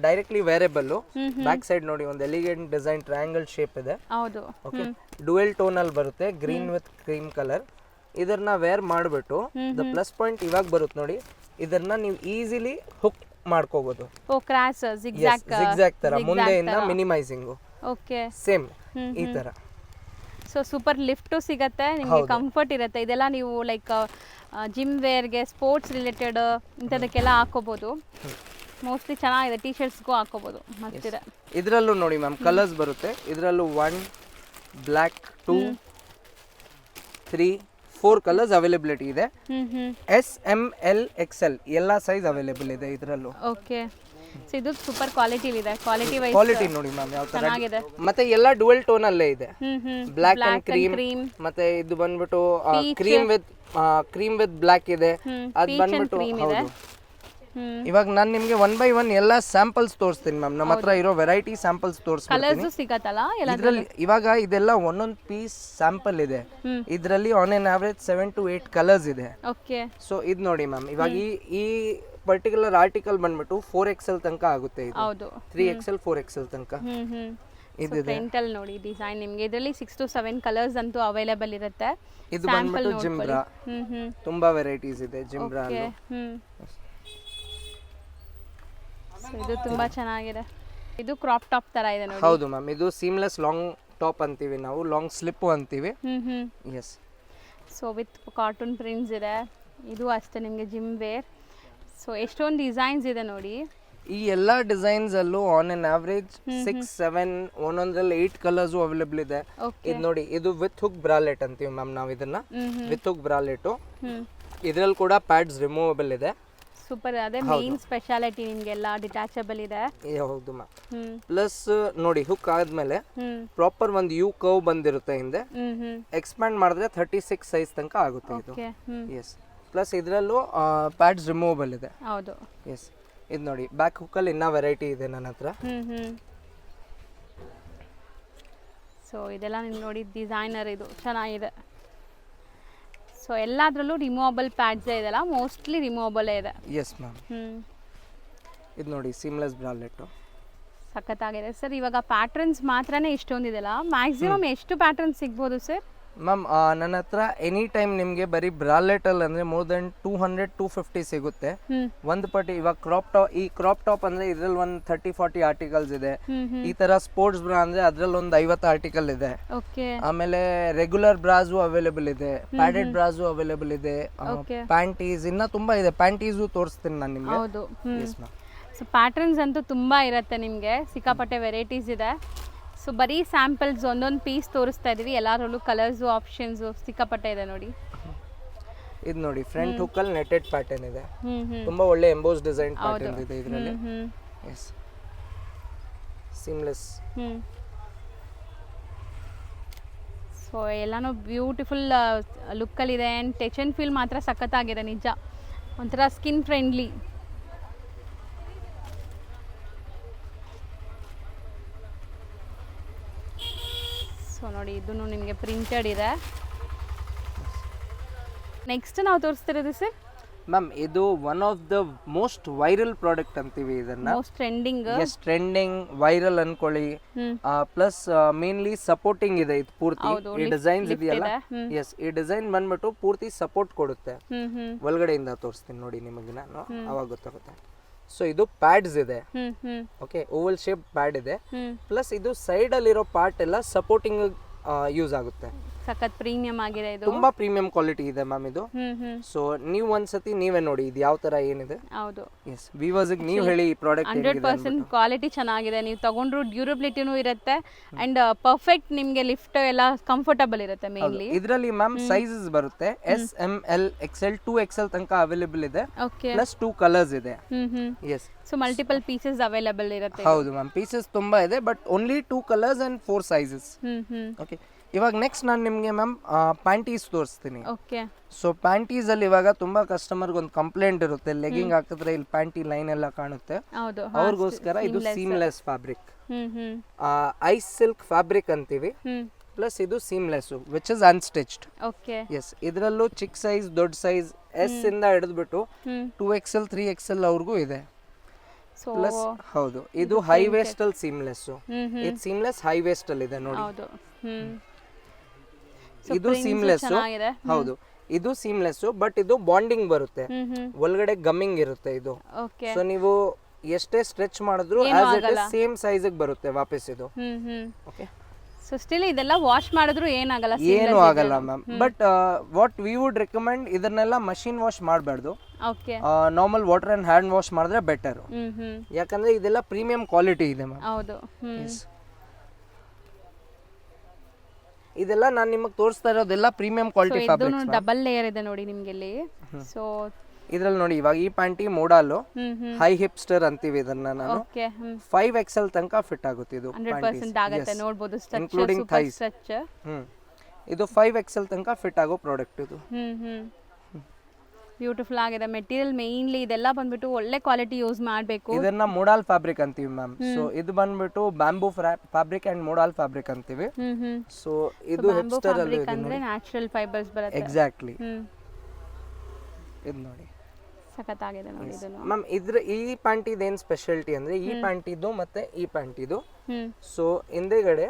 directly variable. Back side ನೋಡಿ ಒಂದು ಎಲಿಗೆಂಟ್ ಡಿಸೈನ್ ಟ್ರಯಾಂಗಲ್ ಶೇಪ್ ಇದೆ. ಹೌದು, ಓಕೆ, ಡುವೆಲ್ ಟೋನ್ ಅಲ್ಲಿ ಬರುತ್ತೆ, ಗ್ರೀನ್ ವಿತ್ ಕ್ರೀಮ್ ಕಲರ್. ಇದನ್ನ ವೇರ್ ಮಾಡ್ಬಿಟ್ಟು ದ ಪ್ಲಸ್ ಪಾಯಿಂಟ್ ಇವಾಗ ಬರುತ್ತೆ ನೋಡಿ, ಇದನ್ನ ನೀವು ಈಸಿಲಿ ಹುಕ್ ಮಾಡ್ಕೋಬಹುದು. ಓ, ಕ್ರಾಸ್ ಜಿಗ್ಜಾಗ್ ತರ ಮುಂದೆಯಿಂದ ಮಿನಿಮೈಸಿಂಗ್. ಓಕೆ, ಸೇಮ್ ಈ ತರ. ಸೊ ಸೂಪರ್ ಲಿಫ್ಟ್ ಸಿಗತ್ತೆ ನಿಮಗೆ, ಕಂಫರ್ಟ್ ಇರುತ್ತೆ. ಇದೆಲ್ಲ ನೀವು ಲೈಕ್ ಜಿಮ್ ವೇರ್ಗೆ, ಸ್ಪೋರ್ಟ್ಸ್ ರಿಲೇಟೆಡ್ ಇಂಥದಕ್ಕೆಲ್ಲ ಹಾಕೋಬಹುದು. ಮೋಸ್ಟ್ಲಿ ಚೆನ್ನಾಗಿದೆ, ಟೀ ಶರ್ಟ್ಸ್ಗೂ ಹಾಕೋಬಹುದು. ಮಸ್ತಿದೆ. ಇದರಲ್ಲೂ ನೋಡಿ ಮ್ಯಾಮ್ ಕಲರ್ಸ್ ಬರುತ್ತೆ. ಇದರಲ್ಲೂ 1 ಬ್ಲ್ಯಾಕ್, 2, 3, 4 ಕಲರ್ಸ್ ಅವೈಲೇಬಿಲಿಟಿ ಇದೆ. S, M, L, XL ಎಲ್ಲ ಸೈಜ್ ಅವೈಲೇಬಲ್ ಇದೆ ಇದರಲ್ಲೂ. ಓಕೆ, ಸೊ ಇದು ಸೂಪರ್ ಕ್ವಾಲಿಟಿ ಇದೆ. ಕ್ವಾಲಿಟಿ ನೋಡಿ ಮ್ಯಾಮ್ ಯಾವ ತರ ಇದೆ. ಮತ್ತೆ ಎಲ್ಲ ಡುವೆಲ್ ಟೋನ್ ಅಲ್ಲೇ ಇದೆ, ಬ್ಲ್ಯಾಕ್ ಅಂಡ್ ಕ್ರೀಮ್. ಮತ್ತೆ ಇದು ಬಂದ್ಬಿಟ್ಟು ಕ್ರೀಮ್ ವಿತ್ ಬ್ಲ್ಯಾಕ್ ಇದೆ. ಅದು ಬಂದ್ಬಿಟ್ಟು ಹೌದು. ಇವಾಗ ನಾನು ನಿಮ್ಗೆ 1 by 1 ಎಲ್ಲ ಸ್ಯಾಂಪಲ್ಸ್ ತೋರಿಸ್ತೀನಿ ಮ್ಯಾಮ್. ನಮ್ಮ ಹತ್ರ ಇರೋ ವೆರೈಟಿ ಸ್ಯಾಂಪಲ್ಸ್ ತೋರಿಸ್ತೀನಿ. ಇದ್ರಲ್ಲಿ ಇವಾಗ ಇದೆಲ್ಲ ಒಂದೊಂದು ಪೀಸ್ ಸ್ಯಾಂಪಲ್ ಇದೆ. ಇದರಲ್ಲಿ on an average 7 to 8 colours ಇದೆ. ಸೊ ಇದು ನೋಡಿ ಮ್ಯಾಮ್, ಇವಾಗ ಈ ಪರ್ಟಿಕ್ಯುಲರ್ ಆರ್ಟಿಕಲ್ ಬಂದ್ಬಿಟ್ಟು 4XL ತನಕ ಆಗುತ್ತೆ. ಇದು 3XL 4XL ತನಕ ಇದಿದೆ. ಫ್ರಂಟಲ್ ನೋಡಿ ಡಿಸೈನ್ ನಿಮಗೆ ಇದರಲ್ಲಿ 6 to 7 ಕಲರ್ಸ್ ಅಂತೂ ಅವೈಲೇಬಲ್ ಇರುತ್ತೆ. ಇದು ಬಂದ್ಬಿಟ್ಟು ಜಿಮ್ಬ್ರಾ, ತುಂಬಾ ವೆರೈಟೀಸ್ ಇದೆ ಜಿಮ್ಬ್ರಾ ಅಲ್ಲಿ. ಇದು ತುಂಬಾ ಚೆನ್ನಾಗಿದೆ. ಇದು ಕ್ರಾಪ್ ಟಾಪ್ ತರ ಇದೆ ನೋಡಿ. ಹೌದು ಮ್ಯಾಮ್, ಇದು ಸೀಮ್ಲೆಸ್ ಲಾಂಗ್ ಟಾಪ್ ಅಂತೀವಿ ನಾವು, ಲಾಂಗ್ ಸ್ಲಿಪ್ ಅಂತೀವಿ. Yes. So with cartoon prints ಇದೆ. ಇದು ಅಷ್ಟೇ ನಿಮಗೆ ಜಿಮ್ ವೇರ್. ಸೊ ಎಷ್ಟೊಂದು ಡಿಸೈನ್ಸ್ ಇದೆ ನೋಡಿ. ಈ ಎಲ್ಲ ಡಿಸೈನ್ಸ್ ಅಲ್ಲೂ ಆನ್ ಎನ್ ಆವರೇಜ್ 6, 7, ಒಂದೊಂದ್ರಲ್ಲಿ 8 ಕಲರ್ಸ್ ಅವೈಲೇಬಲ್ ಇದೆ. ಇದು ನೋಡಿ, ಇದು ವಿತ್ ಹುಕ್ ಬ್ರಾಲೆಟ್ ಅಂತೀವಿ ಮ್ಯಾಮ್ ನಾವು ಇದನ್ನ. With hook bralette. ಇದ್ರಲ್ಲಿ ಕೂಡ ಪ್ಯಾಡ್ಸ್ ರಿಮೂವಬಲ್ ಇದೆ. ಸೂಪರ್. ಅದೇ ಮೇನ್ ಸ್ಪೆಷಾಲಿಟಿ ನಿಮಗೆಲ್ಲ ಡಿಟ್ಯಾಚಬಲ್ ಇದೆ. ಹೌದು ಮ್ಯಾಮ್. ಪ್ಲಸ್ ನೋಡಿ ಹುಕ್ ಆದ್ಮೇಲೆ ಪ್ರಾಪರ್ ಒಂದು ಯು ಕರ್ವ್ ಬಂದಿರುತ್ತೆ ಹಿಂದೆ. ಎಕ್ಸ್ಪ್ಯಾಂಡ್ ಮಾಡಿದ್ರೆ 36 ಸೈಜ್ ತನಕ ಆಗುತ್ತೆ ಇದು. ಎಸ್. ಪ್ಲಸ್ ಇದರಲ್ಲೂ ಪ್ಯಾಡ್ಸ್ ರಿಮೂವಬಲ್ ಇದೆ. ಹೌದು. ಎಸ್. ಇದು ನೋಡಿ ಬ್ಯಾಕ್ ಹುಕ್ಕಲ್ಲಿ ಇನ್ನೂ ವೆರೈಟಿ ಇದೆ ನನ್ನ ಹತ್ರ. ಸೊ ಇದೆಲ್ಲ ನೀವು ನೋಡಿ ಡಿಸೈನರ್ ಇದು ಚೆನ್ನಾಗಿದೆ. ಸೊ ಎಲ್ಲದರಲ್ಲೂ ರಿಮೂವಬಲ್ ಪ್ಯಾಡ್ಸೇ ಇದೆಲ್ಲ, ಮೋಸ್ಟ್ಲಿ ರಿಮೂವಬಲೇ ಇದೆ. Yes ma'am. ಇದು ನೋಡಿ ಸೀಮ್ಲೆಸ್ ಬ್ರಾಲೆಟ್ ಸಖತ್ತಾಗಿದೆ ಸರ್. ಇವಾಗ ಪ್ಯಾಟರ್ನ್ಸ್ ಮಾತ್ರನೇ ಇಷ್ಟೊಂದಿದೆಲ್ಲ, ಮ್ಯಾಕ್ಸಿಮಮ್ ಎಷ್ಟು ಪ್ಯಾಟರ್ನ್ಸ್ ಸಿಗ್ಬೋದು ಸರ್? ಮ್ಯಾಮ್ ನನ್ನ ಹತ್ರ ಎನಿ ಟೈಮ್ ನಿಮಗೆ ಬರೀ ಬ್ರಾಲೆಟ್ ಅಲ್ಲಿ ಅಂದ್ರೆ ಮೋರ್ ದೆನ್ 200-250 ಸಿಗುತ್ತೆ. ಒಂದು ಪಟ್ಟಿ ಇವಾಗ ಕ್ರಾಪ್ ಟಾಪ್ ಅಂದ್ರೆ ಇದ್ರಲ್ಲಿ ಒಂದು 30-40 ಆರ್ಟಿಕಲ್ಸ್ ಇದೆ. ಈ ತರ ಸ್ಪೋರ್ಟ್ಸ್ ಬ್ರಾ ಅಂದ್ರೆ ಅದ್ರಲ್ಲಿ ಒಂದು 50 ಆರ್ಟಿಕಲ್ ಇದೆ. ಆಮೇಲೆ ರೆಗ್ಯುಲರ್ ಬ್ರಾಸು ಅವೈಲೇಬಲ್ ಇದೆ, ಪ್ಯಾಡೆಡ್ ಬ್ರಾಸು ಅವೈಲೇಬಲ್ ಇದೆ, ಪ್ಯಾಂಟೀಸ್ ಇನ್ನ ತುಂಬಾ ಇದೆ. ಪ್ಯಾಂಟೀಸು ತೋರಿಸ್ತೀನಿ ನಾನು ನಿಮಗೆ. ಹೌದು. ಸೊ ಪ್ಯಾಟರ್ನ್ಸ್ ಅಂತೂ ತುಂಬಾ ಇರುತ್ತೆ ನಿಮಗೆ, ಸಿಕ್ಕಾಪಟ್ಟೆ ವೆರೈಟೀಸ್ ಇದೆ. ಸೊ ಬರೀ ಸ್ಯಾಂಪಲ್ಸ್ ಒಂದೊಂದು ಪೀಸ್ ತೋರಿಸ್ತಾ ಇದೀವಿ, ಎಲ್ಲರಲ್ಲೂ ಕಲರ್ಸು ಆಪ್ಷನ್ಸು ಸಿಕ್ಕಾಪಟ್ಟೆ ಇದೆ ನೋಡಿ. ಇದು ನೋಡಿ ಫ್ರಂಟ್ ಹುಕ್ ಅಲ್ಲಿ ನೆಟೆಡ್ ಪ್ಯಾಟರ್ನ್ ಇದೆ, ತುಂಬಾ ಒಳ್ಳೆ ಎಂಬೋಸ್ ಡಿಸೈನ್ ಪ್ಯಾಟರ್ನ್ ಇದೆ ಇದರಲ್ಲಿ. ಎಸ್. ಸೀಮ್ಲೆಸ್. ಸೊ ಎಲ್ಲಾನು ಬ್ಯೂಟಿಫುಲ್ ಲುಕ್ಕಲ್ಲಿದೆ. ಆ್ಯಂಡ್ ಟಚ್ ಆ್ಯಂಡ್ ಫೀಲ್ ಮಾತ್ರ ಸಖತ್ತಾಗಿದೆ ನಿಜ, ಒಂಥರ ಸ್ಕಿನ್ ಫ್ರೆಂಡ್ಲಿ. ಸೊ ನೋಡಿ ಇದನ್ನು ನಿಮಗೆ ಪ್ರಿಂಟೆಡ್ ಇದೆ. ನೆಕ್ಸ್ಟ್ ನಾವು ತೋರಿಸ್ತಿರೋದು ಸರ್ ಮ್ಯಾಮ್, ಇದು one of the most viral product ಅಂತೀವಿ ಇದನ್ನ. Most trending. Yes, trending, viral ಅನ್ಕೊಳ್ಳಿ. ಪ್ಲಸ್ ಮೇನ್ಲಿ ಸಪೋರ್ಟಿಂಗ್ ಇದೆ ಇದು ಪೂರ್ತಿ. ಈ ಡಿಸೈನ್ಸ್ ಇದೆಯಲ್ಲ, ಎಸ್, ಈ ಡಿಸೈನ್ ಬಂದ್ಬಿಟ್ಟು ಪೂರ್ತಿ ಸಪೋರ್ಟ್ ಕೊಡುತ್ತೆ. ಒಳಗಡೆಯಿಂದ ತೋರಿಸ್ತೀನಿ ನೋಡಿ ನಿಮಗೆ ನಾನು, ಅವಾಗ ಗೊತ್ತಾಗುತ್ತೆ. ಸೊ ಇದು ಪ್ಯಾಡ್ಸ್ ಇದೆ, ಓಕೆ, ಓವಲ್ ಶೇಪ್ ಪ್ಯಾಡ್ ಇದೆ. ಪ್ಲಸ್ ಇದು ಸೈಡ್ ಅಲ್ಲಿರೋ ಪಾರ್ಟ್ ಎಲ್ಲ ಸಪೋರ್ಟಿಂಗ್ ಯೂಸ್ ಆಗುತ್ತೆ. ಸಖತ್ ಪ್ರೀಮಿಯಂ ಆಗಿದೆ ಇದು, ತುಂಬಾ ಪ್ರೀಮಿಯಂ ಕ್ವಾಲಿಟಿ ಇದೆ ಮ್ಯಾಮ್ ಇದು. ಸೊ ನೀವು ಒಂದ್ಸತಿ ನೀವೇ ನೋಡಿ ಇದು ಯಾವ ತರ ಏನಿದೆ. ಹೌದು. ಎಸ್, ವ್ಯೂವರ್ಸ್ ಗೆ ನೀವು ಹೇಳಿ ಈ ಪ್ರಾಡಕ್ಟ್ 100% ಕ್ವಾಲಿಟಿ ಚೆನ್ನಾಗಿದೆ. ನೀವು ತಗೊಂಡ್ರು ಡ್ಯೂರಬಿಲಿಟಿನೂ ಇರುತ್ತೆ ಅಂಡ್ ಪರ್ಫೆಕ್ಟ್ ನಿಮಗೆ ಲಿಫ್ಟ್ ಎಲ್ಲ ಕಂಫರ್ಟಬಲ್ ಇರುತ್ತೆ. ಮೇನ್ಲಿ ಇದರಲ್ಲಿ ಮ್ಯಾಮ್ ಸೈಜಸ್ ಬರುತ್ತೆ, S, M, L, XL, 2XL ತನಕ ಅವೈಲೇಬಲ್ ಇದೆ. ಪ್ಲಸ್ 2 ಕಲರ್ಸ್ ಇದೆ. Yes. So multiple pieces available ಇರುತ್ತೆ. ಹೌದು ಮ್ಯಾಮ್, ಪೀಸಸ್ ತುಂಬಾ ಇದೆ, but only 2 colours and 4 sizes. Okay, ಇವಾಗ ನೆಕ್ಸ್ಟ್ ನಾನು ನಿಮಗೆ ಮ್ಯಾಮ್ ಪ್ಯಾಂಟೀಸ್ ತೋರಿಸ್ತೀನಿ. ಓಕೆ. ಸೊ ಪ್ಯಾಂಟೀಸ್ ಅಲ್ಲಿ ಇವಾಗ ತುಂಬಾ ಕಸ್ಟಮರ್ಗೆ ಒಂದು ಕಂಪ್ಲೇಂಟ್ ಇರುತ್ತೆ, ಲೆಗಿಂಗ್ ಹಾಕಿದ್ರೆ ಇಲ್ಲಿ ಪ್ಯಾಂಟಿ ಲೈನ್ ಎಲ್ಲ ಕಾಣುತ್ತೆ. ಅವ್ರಿಗೋಸ್ಕರ ಇದು seamless fabric, ice silk fabric ಅಂತೀವಿ. ಪ್ಲಸ್ ಇದು seamless which is unstitched. Okay. Yes, ಇದರಲ್ಲೂ ಚಿಕ್ಕ ಸೈಜ್, ದೊಡ್ಡ ಸೈಜ್, S ಇಂದ ಹಿಡಿದ್ಬಿಟ್ಟು 2XL 3XL ಅವ್ರಿಗೂ ಇದೆ. ಪ್ಲಸ್ ಹೌದು, ಇದು ಹೈ ವೇಸ್ಟ್ ಅಲ್ಲಿ ಸೀಮ್ಲೆಸ್. ಇದು ಸೀಮ್ಲೆಸ್ ಹೈ ವೇಸ್ಟ್ ಅಲ್ಲಿ ಇದೆ ನೋಡಿ. ಇದು ಸೀಮ್ಲೆಸ್. ಹೌದು, ಇದು ಸೀಮ್ಲೆಸ್, ಬಟ್ ಇದು ಬಾಂಡಿಂಗ್ ಬರುತ್ತೆ, ಒಳಗಡೆ ಗಮ್ಮಿಂಗ್ ಇರುತ್ತೆ ಇದು. ಸೊ ನೀವು ಎಷ್ಟೇ ಸ್ಟ್ರೆಚ್ ಮಾಡಿದ್ರು as it is same size ಬರುತ್ತೆ ವಾಪಸ್ ಇದು. ಓಕೆ. ಸೊ ಸ್ಟಿಲ್ ಇದೆಲ್ಲ ವಾಶ್ ಮಾಡಿದ್ರು ಏನಾಗಲ್ಲ, ಏನು ಆಗಲ್ಲ ma'am. But what we would recommend, ಇದನ್ನೆಲ್ಲ ಮಷಿನ್ ವಾಶ್ ಮಾಡಬಾರ್ದು. Okay. Normal water and hand wash ಮಾಡಿದ್ರೆ ಬೆಟರ್. ಯಾಕಂದ್ರೆ ಇದೆಲ್ಲ ಪ್ರೀಮಿಯಂ ಕ್ವಾಲಿಟಿ ಇದೆ ಮ್ಯಾಮ್. ಹೌದು. ಇದೆಲ್ಲ ನಾನು ನಿಮಗೆ ತೋರಿಸ್ತಾ ಇರೋದೆಲ್ಲ premium quality fabrics. Double layer ಇದೆ ನೋಡಿ ನಿಮಗೆ ಇಲ್ಲಿ. ಸೊ ಇದ್ರಲ್ಲಿ ನೋಡಿ ಇವಾಗ ಈ ಪ್ಯಾಂಟಿ ಮೋಡಾಲು ಹೈ ಹಿಪ್ಸ್ಟರ್ ಅಂತೀವಿ ಇದನ್ನ ನಾನು. 5XL ತನಕ ಫಿಟ್ ಆಗುತ್ತೆ ಇದು. 100% ಆಗುತ್ತೆ, ನೋಡಬಹುದು ಸ್ಟ್ರಚ್, ಇನ್ಕ್ಲೂಡಿಂಗ್ ಥೈಸ್. ಇದು 5XL ತನಕ ಫಿಟ್ ಆಗೋ ಪ್ರಾಡಕ್ಟ್ ಇದು. ಬ್ಯೂಟಿಫುಲ್ ಆಗಿದೆ ಮೆಟೀರಿಯಲ್. ಮೇನ್ಲಿ ಇದೆಲ್ಲ ಬಂದ್ಬಿಟ್ಟು ಒಳ್ಳೆ ಕ್ವಾಲಿಟಿ ಯೂಸ್ ಮಾಡಬೇಕು. ಇದನ್ನ ಮೋಡಾಲ್ ಫ್ಯಾಬ್ರಿಕ್ ಅಂತೀವಿ ಮ್ಯಾಮ್. ಸೊ ಇದು ಬಂದ್ಬಿಟ್ಟು ಬ್ಯಾಂಬೂ ಫ್ಯಾಬ್ರಿಕ್ ಅಂಡ್ ಮೋಡಾಲ್ ಫ್ಯಾಬ್ರಿಕ್ ಅಂತೀವಿ. ಸೊ ಇದು ಹಿಪ್ಸ್ಟರ್ ಅಲ್ಲಿ ಇದೆ ಅಂದ್ರೆ ನ್ಯಾಚುರಲ್ ಫೈಬರ್ಸ್ ಬರುತ್ತೆ. ಎಕ್ಸಾಕ್ಟ್ಲಿ. ಇದು ನೋಡಿ ಸಖತ್ತಾಗಿದೆ ನೋಡಿ ಇದು ಮ್ಯಾಮ್. ಈ ಪ್ಯಾಂಟಿದು ಏನು ಸ್ಪೆಷಾಲಿಟಿ ಅಂದ್ರೆ ಈ ಪ್ಯಾಂಟಿದು ಮತ್ತೆ ಈ ಪ್ಯಾಂಟಿದು, ಸೊ ಹಿಂದೆಗಡೆ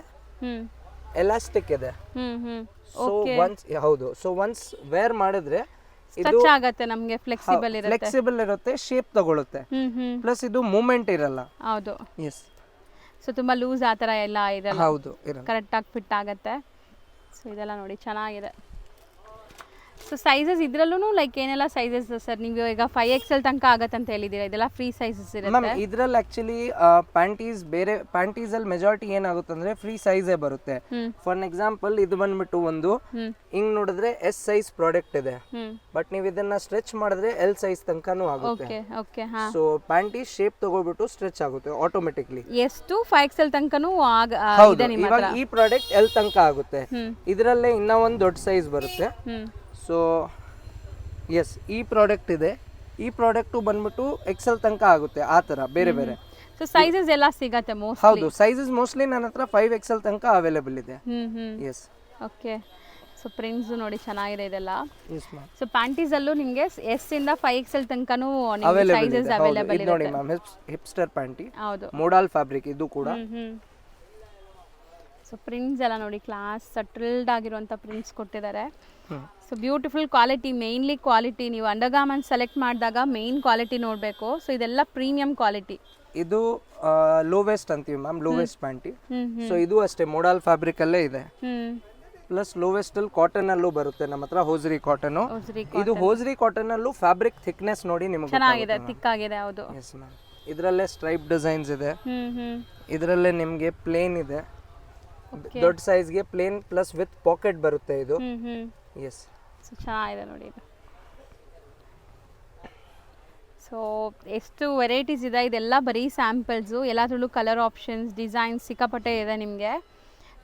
ಎಲಾಸ್ಟಿಕ್ ಇದೆ. ಸೊ ಒನ್ಸ್, ಹೌದು, ಸೊ ಒನ್ಸ್ ವೇರ್ ಮಾಡಿದ್ರೆ ಸ್ಟ್ರೆಚ್ ಆಗುತ್ತೆ, ನಮಗೆ ಫ್ಲೆಕ್ಸಿಬಲ್ ಇರುತ್ತೆ, ಶೇಪ್ ತಗೊಳುತ್ತೆ. ಪ್ಲಸ್ ಇದು ಮೂವ್ಮೆಂಟ್ ಇರಲ್ಲ. ಹೌದು. ಎಸ್. ಸೊ ತುಂಬಾ ಲೂಸ್ ಆ ತರ ಎಲ್ಲ ಇರಲ್ಲ. ಹೌದು, ಕರೆಕ್ಟ್ ಆಗಿ ಫಿಟ್ ಆಗುತ್ತೆ. ಸೊ ಇದೆಲ್ಲ ನೋಡಿ ಚೆನ್ನಾಗಿದೆ. ಸೊ ಸೈಜಸ್ ಇದ್ರಲ್ಲೂ ಲೈಕ್ ಏನೆಲ್ಲ ಸೈಜಸ್ ಸರ್? ನೀವು ಈಗ 5XL ತನಕ ಆಗತ್ತಂತ ಹೇಳಿದ್ದೀರಾ, ಇದೆಲ್ಲ ಫ್ರೀ ಸೈಜಸ್ ಮ್ಯಾಮ್ ಇರುತ್ತೆ. ಇದ್ರಲ್ಲಿ ಆಕ್ಚುಲಿ ಪ್ಯಾಂಟೀಸ್ ಬೇರೆ ಪ್ಯಾಂಟೀಸ್ ಅಲ್ಲಿ ಮೆಜಾರಿಟಿ ಏನಾಗುತ್ತೆ ಅಂದ್ರೆ ಫ್ರೀ ಸೈಜೇ ಬರುತ್ತೆ. ಫಾರ್ ಎಕ್ಸಾಂಪಲ್ ಇದು ಬಂದ್ಬಿಟ್ಟು ಒಂದು ಹಿಂಗ್ ನೋಡಿದ್ರೆ S ಸೈಜ್ ಪ್ರಾಡಕ್ಟ್ ಇದೆ, ಬಟ್ ನೀವು ಇದನ್ನ ಸ್ಟ್ರೆಚ್ ಮಾಡಿದ್ರೆ L ಸೈಜ್ ತನಕನೂ ಆಗುತ್ತೆ. ಓಕೆ ಓಕೆ ಹಾಂ. ಸೊ ಪ್ಯಾಂಟೀಸ್ ಶೇಪ್ ತಗೊಳ್ಬಿಟ್ಟು ಸ್ಟ್ರೆಚ್ ಆಗುತ್ತೆ ಆಟೋಮೆಟಿಕ್ಲಿ. ಎಷ್ಟು 5XL ತನಕನೂ ಹೌದು, ಇದೆ ನಿಮ್ಮ ಇವಾಗ ಹತ್ರ? ಈ ಪ್ರಾಡಕ್ಟ್ L ತನಕ ಆಗುತ್ತೆ. ಇದರಲ್ಲೇ ಇನ್ನೂ ಒಂದು ದೊಡ್ಡ ಸೈಜ್ ಬರುತ್ತೆ. ಸೊ ಎಸ್, ಈ ಪ್ರಾಡಕ್ಟ್ ಇದೆ, ಈ ಪ್ರಾಡಕ್ಟು ಬಂದ್ಬಿಟ್ಟು XL ತನಕ ಆಗುತ್ತೆ, ಆ ಥರ ಬೇರೆ ಬೇರೆ. ಸೊ ಸೈಜಸ್ ಎಲ್ಲ ಸಿಗತ್ತೆ ಮೋಸ್ಟ್? ಹೌದು, ಸೈಜಸ್ ಮೋಸ್ಟ್ಲಿ ನನ್ನ ಹತ್ರ 5XL ತನಕ ಅವೈಲೇಬಲ್ ಇದೆ. ಎಸ್. ಓಕೆ. ಸೊ ಪ್ರಿಂಟ್ಸ್ ನೋಡಿ ಚೆನ್ನಾಗಿದೆ ಇದೆಲ್ಲ. Yes ma'am. ಸೊ ಪ್ಯಾಂಟೀಸ್ ಅಲ್ಲೂ ನಿಮಗೆ S ಇಂದ 5XL ತನಕನೂ ಅವೈಲೇಬಲ್ ಸೈಜಸ್ ಇದೆ. ಅವೈಲೇಬಲ್ ಇದು ನೋಡಿ ಇದೆ. ಮ್ಯಾಮ್, ಹಿಪ್ಸ್ಟರ್ ಪ್ಯಾಂಟಿ, ಹೌದು. ಮೋಡಲ್ ಫ್ಯಾಬ್ರಿಕ್ ಇದು ಕೂಡ. ಸೊ ಪ್ರಿಂಟ್ಸ್ ಎಲ್ಲ ನೋಡಿ ಕ್ಲಾಸ್ ಸಟಲ್ಡ್ ಆಗಿರುವಂಥ ಪ್ರಿಂಟ್ಸ್ ಕೊಟ್ಟಿದ್ದಾರೆ. So beautiful quality, mainly quality. ನೀವು ಅಂಡರ್ ಗಾರ್ಮೆಂಟ್ಸ್ ಸೆಲೆಕ್ಟ್ ಮಾಡಿದಾಗ ಮೇನ್ ಕ್ವಾಲಿಟಿ ನೋಡಬೇಕು. ಸೊ ಇದೆಲ್ಲ ಪ್ರೀಮಿಯಂ ಕ್ವಾಲಿಟಿ. ಇದು ಲೋ ವೇಸ್ಟ್ ಅಂತೀವಿ ma'am, low waste panty. So ಇದು ಅಷ್ಟೇ ಮೋಡಲ್ ಫ್ಯಾಬ್ರಿಕ್ ಅಲ್ಲೇ ಇದೆ. ಪ್ಲಸ್ ಲೋ ವೇಸ್ಟ್ ಅಲ್ಲಿ ಕಾಟನ್ ಅಲ್ಲೂ ಬರುತ್ತೆ ನಮ್ಮ ಹತ್ರ, ಹೋಸ್ರಿ ಕಾಟನ್. ಇದು ಹೋಸ್ರಿ ಕಾಟನ್ ಅಲ್ಲೂ ಫ್ಯಾಬ್ರಿಕ್ ಥಿಕ್ನೆಸ್ ನೋಡಿ ನಿಮಗೆ ಚೆನ್ನಾಗಿದೆ, ಥಿಕ್ ಆಗಿದೆ. ಹೌದು. Yes ma'am. ಇದರಲ್ಲೇ ಸ್ಟ್ರೈಪ್ ಡಿಸೈನ್ಸ್ ಇದೆ, ಇದರಲ್ಲೇ ನಿಮಗೆ ಪ್ಲೇನ್ ಇದೆ, ದೊಡ್ಡ ಸೈಜ್ಗೆ ಪ್ಲೇನ್ ಪ್ಲಸ್ ವಿತ್ ಪಾಕೆಟ್ ಬರುತ್ತೆ ಇದು. ಎಸ್. ಸೊ ಚೆನ್ನಾಗಿದೆ ನೋಡಿ ಇದು. ಸೊ ಎಷ್ಟು ವೆರೈಟೀಸ್ ಇದೆ, ಇದೆಲ್ಲ ಬರೀ ಸ್ಯಾಂಪಲ್ಸು. ಎಲ್ಲದರಲ್ಲೂ ಕಲರ್ ಆಪ್ಷನ್ಸ್, ಡಿಸೈನ್ಸ್ ಸಿಕ್ಕಾಪಟ್ಟೆ ಇದೆ ನಿಮಗೆ.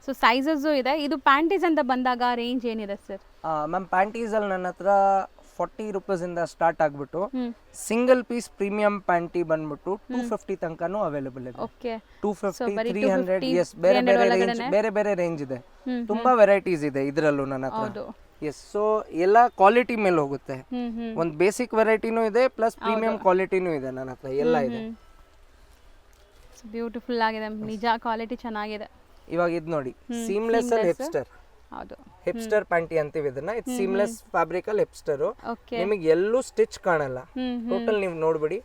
ಸೊ ಸೈಜಸ್ಸು ಇದೆ. ಇದು ಪ್ಯಾಂಟೀಸ್ ಅಂತ ಬಂದಾಗ ರೇಂಜ್ ಏನಿದೆ ಸರ್? ಮ್ಯಾಮ್ ಪ್ಯಾಂಟೀಸ್ ಅಲ್ಲಿ ನನ್ನ ಹತ್ರ 40 ರೂಪೀಸ್ ಇಂದ ಸ್ಟಾರ್ಟ್ ಆಗ್ಬಿಟ್ಟು ಸಿಂಗಲ್ ಪೀಸ್ ಪ್ರೀಮಿಯಂ ಪ್ಯಾಂಟಿ ಬಂದ್ಬಿಟ್ಟು 250 ತನಕನೂ ಅವೈಲೇಬಲ್ ಇದೆ. ಓಕೆ. 250, 300, ಎಸ್, ಬೇರೆ ಬೇರೆ ರೇಂಜ್, ಬೇರೆ ಬೇರೆ ರೇಂಜ್ ಇದೆ. ತುಂಬಾ ವೆರೈಟೀಸ್ ಇದೆ ಇದರಲ್ಲೂ ನನ್ನ ಹತ್ರ. ಎಸ್. ಸೊ ಎಲ್ಲ ಕ್ವಾಲಿಟಿ ಮೇಲೆ ಹೋಗುತ್ತೆ. ಒಂದು ಬೇಸಿಕ್ ವೆರೈಟಿನೂ ಇದೆ, ಪ್ಲಸ್ ಪ್ರೀಮಿಯಂ ಕ್ವಾಲಿಟಿನೂ ಇದೆ ನನ್ನ ಹತ್ರ, ಎಲ್ಲ ಇದೆ. ಬ್ಯೂಟಿಫುಲ್ ಆಗಿದೆ, ನಿಜ ಕ್ವಾಲಿಟಿ ಚೆನ್ನಾಗಿದೆ. ಇವಾಗ ಇದು ನೋಡಿ, ಸೀಮ್ಲೆಸ್ ಅಲ್ಲಿ ಹಿಪ್ಸ್ಟರ್. ಹೌದು. ಹಿಪ್ಸ್ಟರ್ ಪ್ಯಾಂಟಿ ಅಂತೀವಿ ಇದನ್ನ. ಇದು ಸೀಮ್ಲೆಸ್ ಫ್ಯಾಬ್ರಿಕ್ ಅಲ್ಲಿ ಹಿಪ್ಸ್ಟರ್. ಓಕೆ. ನಿಮಗೆ ಎಲ್ಲೂ ಸ್ಟಿಚ್ ಕಾಣಲ್ಲ, ಟೋಟಲ್ ನೀವು ನೋಡ್ಬಿಡಿ,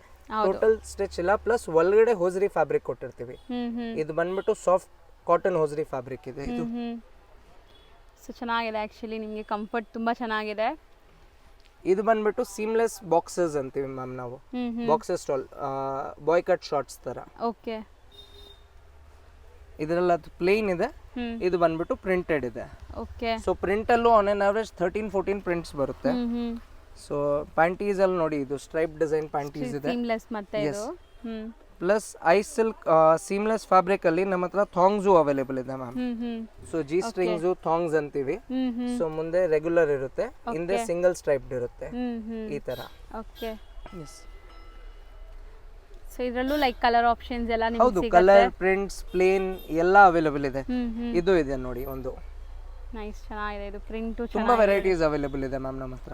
ಟೋಟಲ್ ಸ್ಟಿಚ್ ಇಲ್ಲ. ಪ್ಲಸ್ ಒಳಗಡೆ ಹೋಸ್ರಿ ಫ್ಯಾಬ್ರಿಕ್ ಕೊಟ್ಟಿರ್ತೀವಿ. ಇದು ಬಂದ್ಬಿಟ್ಟು ಸಾಫ್ಟ್ ಕಾಟನ್ ಹೋಸ್ರಿ ಫ್ಯಾಬ್ರಿಕ್ ಇದೆ ಇದು. ಸೊ ಚೆನ್ನಾಗಿದೆ ಆ್ಯಕ್ಚುಲಿ, ನಿಮಗೆ ಕಂಫರ್ಟ್ ತುಂಬ ಚೆನ್ನಾಗಿದೆ. ಇದು ಬಂದ್ಬಿಟ್ಟು ಸೀಮ್ಲೆಸ್ ಬಾಕ್ಸಸ್ ಅಂತೀವಿ ಮ್ಯಾಮ್ ನಾವು, boxes stall, boy cut shorts ತರ. ಓಕೆ. ಇದರಲ್ಲಿ ಅದು ಪ್ಲೇನ್ ಇದೆ, ಇದು ಬಂದ್ಬಿಟ್ಟು ಪ್ರಿಂಟೆಡ್ ಇದೆ. ಓಕೆ. ಸೊ ಪ್ರಿಂಟ್ ಅಲ್ಲೂ ಆನ್ ಎನ್ ಅವರೇಜ್ 13-14 ಪ್ರಿಂಟ್ಸ್ ಬರುತ್ತೆ. ಸೊ ಪ್ಯಾಂಟೀಸ್ ಅಲ್ಲಿ ನೋಡಿ, ಇದು ಸ್ಟ್ರೈಪ್ ಡಿಸೈನ್ ಪ್ಯಾಂಟೀಸ್ ಇದೆ. ಸೀಮ್ಲೆಸ್ ಮತ್ತೆ ಇದು. Plus I silk seamless fabric ಅಲ್ಲಿ ನಮ್ಮ ಹತ್ರ ಥಾಂಗ್ಸು ಅವೈಲೇಬಲ್ ಇದೆ ಮ್ಯಾಮ್. ಸೊ ಜಿ ಸ್ಟ್ರಿಂಗ್ಸು ಥಾಂಗ್ಸ್ ಅಂತೀವಿ. ಸೊ ಮುಂದೆ ರೆಗ್ಯುಲರ್ ಇರುತ್ತೆ, ಹಿಂದೆ ಸಿಂಗಲ್ ಸ್ಟ್ರೈಪ್ಡ್ ಇರುತ್ತೆ, ಈ ತರ. ಓಕೆ. ಎಸ್. ಸೊ ಇದರಲ್ಲೂ ಲೈಕ್ ಕಲರ್ ಆಪ್ಷನ್ಸ್ ಎಲ್ಲ ನಿಮಗೆ ಹೌದು, ಸಿಗುತ್ತೆ. ಕಲರ್, ಪ್ರಿಂಟ್ಸ್, ಪ್ಲೇನ್ ಎಲ್ಲ ಅವೈಲೇಬಲ್ ಇದೆ. ಇದು ಇದೆ ನೋಡಿ ಒಂದು. ನೈಸ್, ಚೆನ್ನಾಗಿದೆ ಇದು. ಪ್ರಿಂಟು ತುಂಬಾ ವೆರೈಟೀಸ್ ಅವೈಲೇಬಲ್ ಇದೆ ಮ್ಯಾಮ್ ನಮ್ಮ ಹತ್ರ.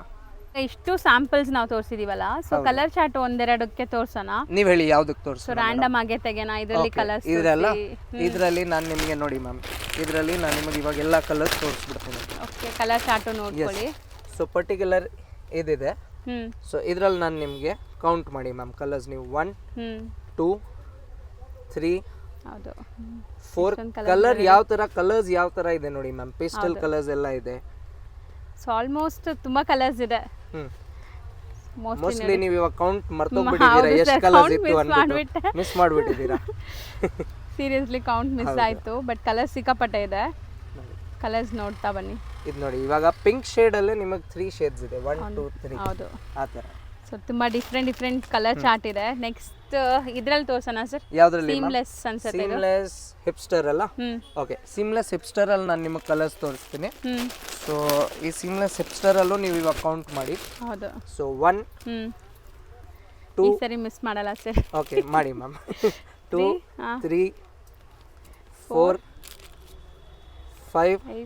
ಇಷ್ಟು ಸ್ಯಾಂಪಲ್ಸ್ ನಾವು ತೋರಿಸಿದೀವಲ್ಲ, ಸೊ ಕಲರ್ ಚಾರ್ಟ್ ಒಂದೆರಡಕ್ಕೆ ತೋರ್ಸೋಣ. ನೀವ್ ಹೇಳಿ ಯಾವ್ದಕ್ಕೆ ತೋರಿಸೋಣ? ಸೊ ರ್ಯಾಂಡಮ್ ಆಗೇ ತೆಗೆನ ಇದರಲ್ಲಿ ಕಲರ್ಸ್. ಇದರಲ್ಲಿ ನಾನು ನಿಮಗೆ ನೋಡಿ ಮ್ಯಾಮ್, ಇದರಲ್ಲಿ ನಾನು ನಿಮಗೆ ಇವಾಗ ಎಲ್ಲ ಕಲರ್ಸ್ ತೋರಿಸ್ಬಿಡ್ತೀನಿ. ಓಕೆ, ಕಲರ್ ಚಾರ್ಟ್ ನೋಡ್ಕೊಳ್ಳಿ. ಸೊ ಪರ್ಟಿಕ್ಯುಲರ್ ಇದಿದೆ. ಸೊ ಇದರಲ್ಲಿ ನಾನು ನಿಮಗೆ ಕೌಂಟ್ ಮಾಡಿ ಮ್ಯಾಮ್ ಕಲರ್ಸ್. ನೀವು 1 2 3 ಹೌದು 4 ಕಲರ್ ಯಾವ ತರ, ಕಲರ್ಸ್ ಯಾವ ತರ ಇದೆ ನೋಡಿ ಮ್ಯಾಮ್. ಪೇಸ್ಟಲ್ ಕಲರ್ಸ್ ಎಲ್ಲ ಇದೆ. ಸೊ ಆಲ್ಮೋಸ್ಟ್ ತುಂಬಾ ಕಲರ್ಸ್ ಇದೆ. ಮೋಸ್ಟ್ಲಿ ನೀವು ಇವಾಗ ಕೌಂಟ್ ಮರ್ತೋಗ್ಬಿಟ್ಟಿದ್ದೀರಾ ಎಷ್ಟು ಕಲರ್ಸ್ ಇತ್ತು ಅಂತ, ಮಿಸ್ ಮಾಡ್ಬಿಟ್ಟಿದ್ದೀರಾ. ಸೀರಿಯಸ್ಲಿ ಕೌಂಟ್ ಮಿಸ್ ಆಯ್ತು, ಬಟ್ ಕಲರ್ಸ್ ಸಿಕ್ಕಾಪಟ್ಟೆ ಇದೆ. ಕಲರ್ಸ್ ನೋಡ್ತಾ ಬನ್ನಿ. ಇದು ನೋಡಿ, ಇವಾಗ ಪಿಂಕ್ ಶೇಡ್ ಅಲ್ಲೇ ನಿಮಗೆ 3 ಶೇಡ್ಸ್ ಇದೆ, 1 2 3. ಹೌದು, ಆ ತರ. ಸೊ ತುಂಬಾ ಡಿಫ್ರೆಂಟ್ ಕಲರ್ ಚಾರ್ಟ್ ಇದೆ. ನೆಕ್ಸ್ಟ್ ಇದ್ರಲ್ಲಿ ತೋರ್ಸೋಣ ಸರ್? ಯಾವ್ದ್ರಲ್ಲಿ? ಸೀಮ್ಲೆಸ್ ಅನ್ಸುತ್ತೆ ಇದು. ಸೀಮ್ಲೆಸ್ ಹಿಪ್ಸ್ಟರ್ ಅಲ್ಲ? ಓಕೆ, ಸೀಮ್ಲೆಸ್ ಹಿಪ್ಸ್ಟರ್ ಅಲ್ಲಿ ನಾನು ನಿಮಗೆ ಕಲರ್ಸ್ ತೋರಿಸ್ತೀನಿ. ಸೊ ಈ ಸೀಮ್ಲೆಸ್ ಹಿಪ್ಸ್ಟರ್ ಅಲ್ಲೂ ನೀವು ಇವಾಗ ಕೌಂಟ್ ಮಾಡಿ. ಹೌದು. ಸೊ 1 2 ಈ ಸರಿ ಮಿಸ್ ಮಾಡಲ್ಲ ಸರ್. ಓಕೆ ಮಾಡಿ ಮ್ಯಾಮ್. 2 3 4 5.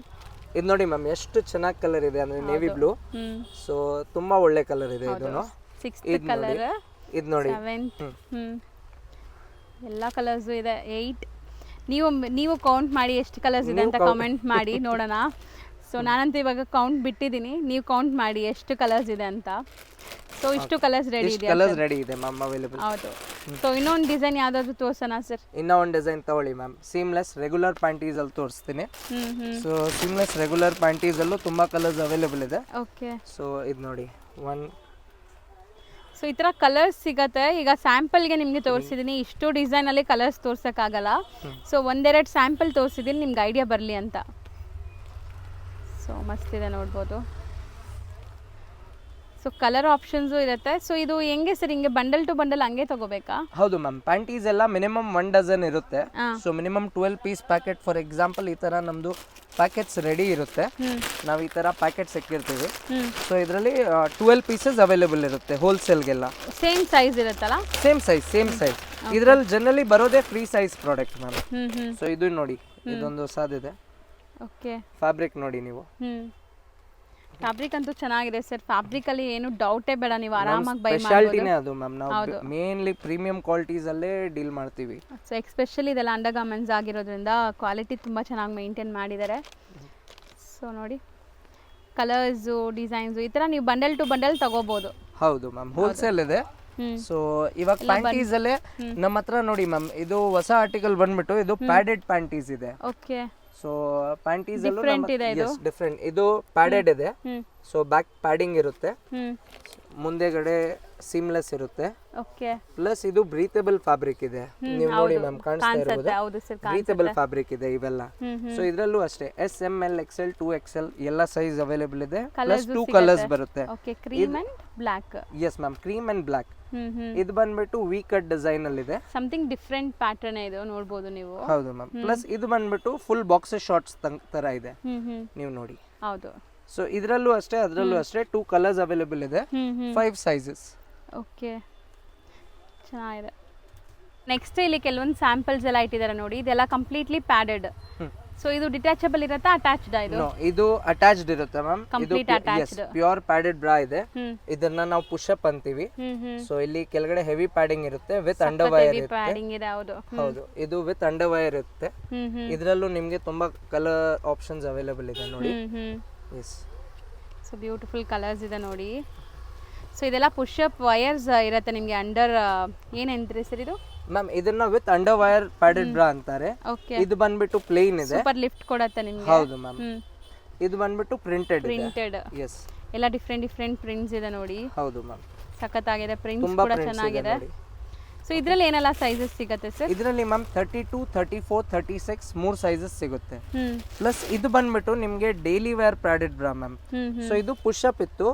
ಇದು ನೋಡಿ ಮ್ಯಾಮ್ ಎಷ್ಟು ಚೆನ್ನಾಗಿ ಕಲರ್ ಇದೆ ಅಂದ್ರೆ ನೇವಿ ಬ್ಲೂ. ಸೊ ತುಂಬಾ ಒಳ್ಳೆ ಕಲರ್ ಇದೆ ಇದನ್ನು. 6th ಕಲರ್, ಇದು ನೋಡಿ 7th, ಎಲ್ಲ ಕಲರ್ಸ್ ಇದೆ. 8. ನೀವು ಕೌಂಟ್ ಮಾಡಿ ಎಷ್ಟು ಕಲರ್ಸ್ ಇದೆ ಅಂತ ಕಮೆಂಟ್ ಮಾಡಿ ನೋಡೋಣ. ಸೊ ನಾನಂತೂ ಇವಾಗ ಕೌಂಟ್ ಬಿಟ್ಟಿದ್ದೀನಿ, ನೀವು ಕೌಂಟ್ ಮಾಡಿ ಎಷ್ಟು ಕಲರ್ಸ್ ಇದೆ ಅಂತ. ಸೊ ಇಷ್ಟು ಕಲರ್ಸ್ ರೆಡಿ ಇದೆ. ಕಲರ್ಸ್ ರೆಡಿ ಇದೆ ಮ್ಯಾಮ್ ಅವೈಲೇಬಲ್. ಹೌದು. ಸೊ ಇನ್ನೊಂದು ಡಿಸೈನ್ ಯಾವ್ದಾದ್ರು ತೋರ್ಸೋಣ ಸರ್? ಇನ್ನೂ ಒಂದು ಡಿಸೈನ್ ತಗೊಳ್ಳಿ ಮ್ಯಾಮ್. ಸೀಮ್ಲೆಸ್ ರೆಗ್ಯುಲರ್ ಪ್ಯಾಂಟೀಸ್ ಅಲ್ಲಿ ತೋರಿಸ್ತೀನಿ. ಸೊ ಸೀಮ್ಲೆಸ್ ರೆಗ್ಯುಲರ್ ಪ್ಯಾಂಟೀಸ್ ಅಲ್ಲೂ ತುಂಬಾ ಕಲರ್ಸ್ ಅವೈಲೇಬಲ್ ಇದೆ. ಓಕೆ. ಸೊ ಇದು ನೋಡಿ ಸೊ ಈ ಥರ ಕಲರ್ಸ್ ಸಿಗತ್ತೆ. ಈಗ ಸ್ಯಾಂಪಲ್ಗೆ ನಿಮಗೆ ತೋರಿಸಿದ್ದೀನಿ, ಇಷ್ಟು ಡಿಸೈನಲ್ಲಿ ಕಲರ್ಸ್ ತೋರ್ಸೋಕ್ಕಾಗಲ್ಲ. ಸೊ ಒಂದೆರಡು ಸ್ಯಾಂಪಲ್ ತೋರಿಸಿದ್ದೀನಿ ನಿಮ್ಗೆ ಐಡಿಯಾ ಬರಲಿ ಅಂತ. ಸೊ ಮಸ್ತಿದೆ ನೋಡ್ಬೋದು. ಸೊ ಕಲರ್ ಆಪ್ಷನ್ಸು ಇರುತ್ತೆ. ಸೊ ಇದು ಹೆಂಗೆ ಸರ್, ಹಿಂಗೆ ಬಂಡಲ್ ಟು ಬಂಡಲ್ ಹಂಗೆ ತಗೋಬೇಕಾ? ಹೌದು ಮ್ಯಾಮ್. ಪ್ಯಾಂಟೀಸ್ ಎಲ್ಲ ಮಿನಿಮಮ್ 1 ಡಜನ್ ಇರುತ್ತೆ. So minimum 12 piece packet. For example ಈ ತರ ನಮ್ದು ಪ್ಯಾಕೆಟ್ಸ್ ರೆಡಿ ಇರುತ್ತೆ. ನಾವು ಈ ತರ ಪ್ಯಾಕೆಟ್ಸ್ ಇಕ್ಕಿರ್ತೀವಿ. ಸೊ ಇದರಲ್ಲಿ 12 ಪೀಸಸ್ ಅವೈಲೇಬಲ್ ಇರುತ್ತೆ ಹೋಲ್ಸೇಲ್ಗೆಲ್ಲ. ಸೇಮ್ ಸೈಜ್ ಇರುತ್ತಲ್ಲ? Same size. ಇದರಲ್ಲಿ ಜನರಲಿ ಬರೋದೇ free size product ma'am. So ಇದು ನೋಡಿ, ಇದೊಂದು ಹೊಸದಿದೆ. ಓಕೆ. ಫ್ಯಾಬ್ರಿಕ್ ನೋಡಿ ನೀವು. ಫ್ಯಾಬ್ರಿಕ್ ಅಂತೂ ಚೆನ್ನಾಗಿದೆ ಸರ್. ಫ್ಯಾಬ್ರಿಕ್ ಅಲ್ಲಿ ಏನು ಡೌಟೇ ಬೇಡ, ನೀವು ಆರಾಮಾಗಿ ಬೈ ಮಾಡಬಹುದು. ಸ್ಪೆಷಾಲಿಟಿನೇ ಅದು ಮ್ಯಾಮ್. ನಾವು ಮೇನ್ಲಿ ಪ್ರೀಮಿಯಂ ಕ್ವಾಲಿಟೀಸ್ ಅಲ್ಲೇ ಡೀಲ್ ಮಾಡ್ತೀವಿ. ಸೊ ಎಸ್ಪೆಷಲಿ ಇದೆಲ್ಲ ಅಂಡರ್ ಗಾರ್ಮೆಂಟ್ಸ್ ಆಗಿರೋದ್ರಿಂದ ಕ್ವಾಲಿಟಿ ತುಂಬ ಚೆನ್ನಾಗಿ ಮೇಂಟೈನ್ ಮಾಡಿದ್ದಾರೆ. ಸೊ ನೋಡಿ ಕಲರ್ಸು, ಡಿಸೈನ್ಸು ಈ ಥರ ನೀವು ಬಂಡಲ್ ಟು ಬಂಡಲ್ ತಗೋಬಹುದು. ಹೌದು ಮ್ಯಾಮ್, ಹೋಲ್ಸೇಲ್ ಇದೆ. ಸೊ ಇವಾಗ ಪ್ಯಾಂಟೀಸ್ ಅಲ್ಲೇ ನಮ್ಮ ಹತ್ರ ನೋಡಿ ಮ್ಯಾಮ್, ಇದು ಹೊಸ ಆರ್ಟಿಕಲ್ ಬಂದ್ಬಿಟ್ಟು ಇದು ಪ್ಯಾಡೆಡ್ ಪ್ಯಾಂಟೀಸ್ ಇದೆ. ಓಕೆ. ಸೊ ಪ್ಯಾಂಟೀಸ್ ಅಲ್ಲೂ ಡಿಫ್ರೆಂಟ್. ಇದು ಪ್ಯಾಡೆಡ್ ಇದೆ. ಸೊ ಬ್ಯಾಕ್ ಪ್ಯಾಡಿಂಗ್ ಇರುತ್ತೆ, ಮುಂದೆಗಡೆ ಸೀಮ್ಲೆಸ್ ಇರುತ್ತೆ. ಓಕೆ. ಪ್ಲಸ್ ಇದು ಬ್ರೀತೇಬಲ್ ಫ್ಯಾಬ್ರಿಕ್ ಇದೆ. ನೀವು ನೋಡಿ ಮ್ಯಾಮ್, ಕಾಣಿಸ್ತಾ ಇರಬಹುದು ಬ್ರೀತೇಬಲ್ ಫ್ಯಾಬ್ರಿಕ್ ಇದೆ ಇವೆಲ್ಲ. ಸೊ ಇದರಲ್ಲೂ ಅಷ್ಟೇ S, M, L, XL, 2XL ಎಲ್ಲ ಸೈಜ್ ಅವೈಲೇಬಲ್ ಇದೆ. ಪ್ಲಸ್ 2 ಕಲರ್ಸ್ ಬರುತ್ತೆ. Okay. Cream and black. Yes ma'am, cream and black. ಇದು ಬಂದ್ಬಿಟ್ಟು ವಿ ಕಟ್ ಡಿಸೈನ್ ಅಲ್ಲಿ ಇದೆ. ಸಮಥಿಂಗ್ ಡಿಫರೆಂಟ್ ಪ್ಯಾಟರ್ನ್ ಇದು, ನೋಡಬಹುದು ನೀವು. ಹೌದು ಮ್ಯಾಮ್. ಪ್ಲಸ್ ಇದು ಬಂದ್ಬಿಟ್ಟು ಫುಲ್ ಬಾಕ್ಸಸ್ ಶಾರ್ಟ್ಸ್ ತರ ಇದೆ, ನೀವು ನೋಡಿ. ಹೌದು. ಸೊ ಇದರಲ್ಲೂ ಅಷ್ಟೇ, ಅದರಲ್ಲೂ ಅಷ್ಟೇ 2 ಕಲರ್ಸ್ ಅವೈಲೇಬಲ್ ಇದೆ, 5 ಸೈಜಸ್. ಓಕೆ, ಚೆನ್ನಾಗಿದೆ. ನೆಕ್ಸ್ಟ್ ಇಲ್ಲಿ ಕೆಲವೊಂದು ಸ್ಯಾಂಪಲ್ಸ್ ಎಲ್ಲ ಇಟ್ಟಿದ್ದಾರೆ ನೋಡಿ, ಇದೆಲ್ಲ ಕಂಪ್ಲೀಟ್ಲಿ ಪ್ಯಾಡೆಡ್. ಸೊ ಇದು ಡಿಟ್ಯಾಚಬಲ್ ಇರುತ್ತಾ, ಅಟ್ಯಾಚ್ಡ್? ಇದು ಅಟ್ಯಾಚ್ಡ್ ಇರುತ್ತೆ ma'am. Complete attached pure padded bra ಇದೆ. ಇದನ್ನ ನಾವು ಪುಷ್ ಅಪ್ ಅಂತೀವಿ. ಸೊ ಇಲ್ಲಿ ಕೆಳಗಡೆ ಹೆವಿ ಪ್ಯಾಡಿಂಗ್ ಇರುತ್ತೆ ವಿತ್ ಅಂಡರ್ ವೈರ್ ಇರುತ್ತೆ. ಹೌದು, ಇದು ವಿತ್ ಅಂಡರ್ ವೈರ್ ಇರುತ್ತೆ. ಇದರಲ್ಲೂ ನಿಮ್ಗೆ ತುಂಬಾ ಕಲರ್ ಆಪ್ಷನ್ಸ್ ಅವೈಲೇಬಲ್ ಇದೆ ನೋಡಿ. ಎಸ್. ಸೊ ಬ್ಯೂಟಿಫುಲ್ ಕಲರ್ಸ್ ಇದೆ ನೋಡಿ. ಸೊ ಇದೆಲ್ಲ ಪುಷ್ ಅಪ್ ವೈರ್ಸ್ ಇರುತ್ತೆ ನಿಮಗೆ ಅಂಡರ್, ಏನಂತೀರಿ ಸರ್ ಇದು ಮ್ಯಾಮ್? ಇದನ್ನ ವಿತ್ ಅಂಡರ್ ವೈರ್ ಪ್ಯಾಡೆಡ್ ಬ್ರಾ ಅಂತಾರೆ. ಇದು ಬಂದ್ಬಿಟ್ಟು ಪ್ಲೇನ್ ಇದೆ, ಸೂಪರ್ ಲಿಫ್ಟ್ ಕೊಡುತ್ತೆ ನಿಮಗೆ. ಹೌದು ಮ್ಯಾಮ್. ಇದು ಬಂದ್ಬಿಟ್ಟು ಪ್ರಿಂಟೆಡ್. ಎಸ್. ಎಲ್ಲ ಡಿಫ್ರೆಂಟ್ ಪ್ರಿಂಟ್ಸ್ ಇದೆ ನೋಡಿ. ಹೌದು ಮ್ಯಾಮ್, ಸಖತ್ತಾಗಿದೆ. ಪ್ರಿಂಟ್ಸ್ ಕೂಡ ಚೆನ್ನಾಗಿದೆ. ಸೊ ಇದರಲ್ಲಿ ಏನೆಲ್ಲ ಸೈಜಸ್ ಸಿಗುತ್ತೆ ಸರ್? ಇದರಲ್ಲಿ ಮ್ಯಾಮ್ 32, 34, 36 3 ಸೈಜಸ್ ಸಿಗುತ್ತೆ. ಪ್ಲಸ್ ಇದು ಬಂದ್ಬಿಟ್ಟು ನಿಮ್ಗೆ daily wear padded bra ma'am. So ಇದು ಪುಷ್ ಅಪ್ ಇತ್ತು,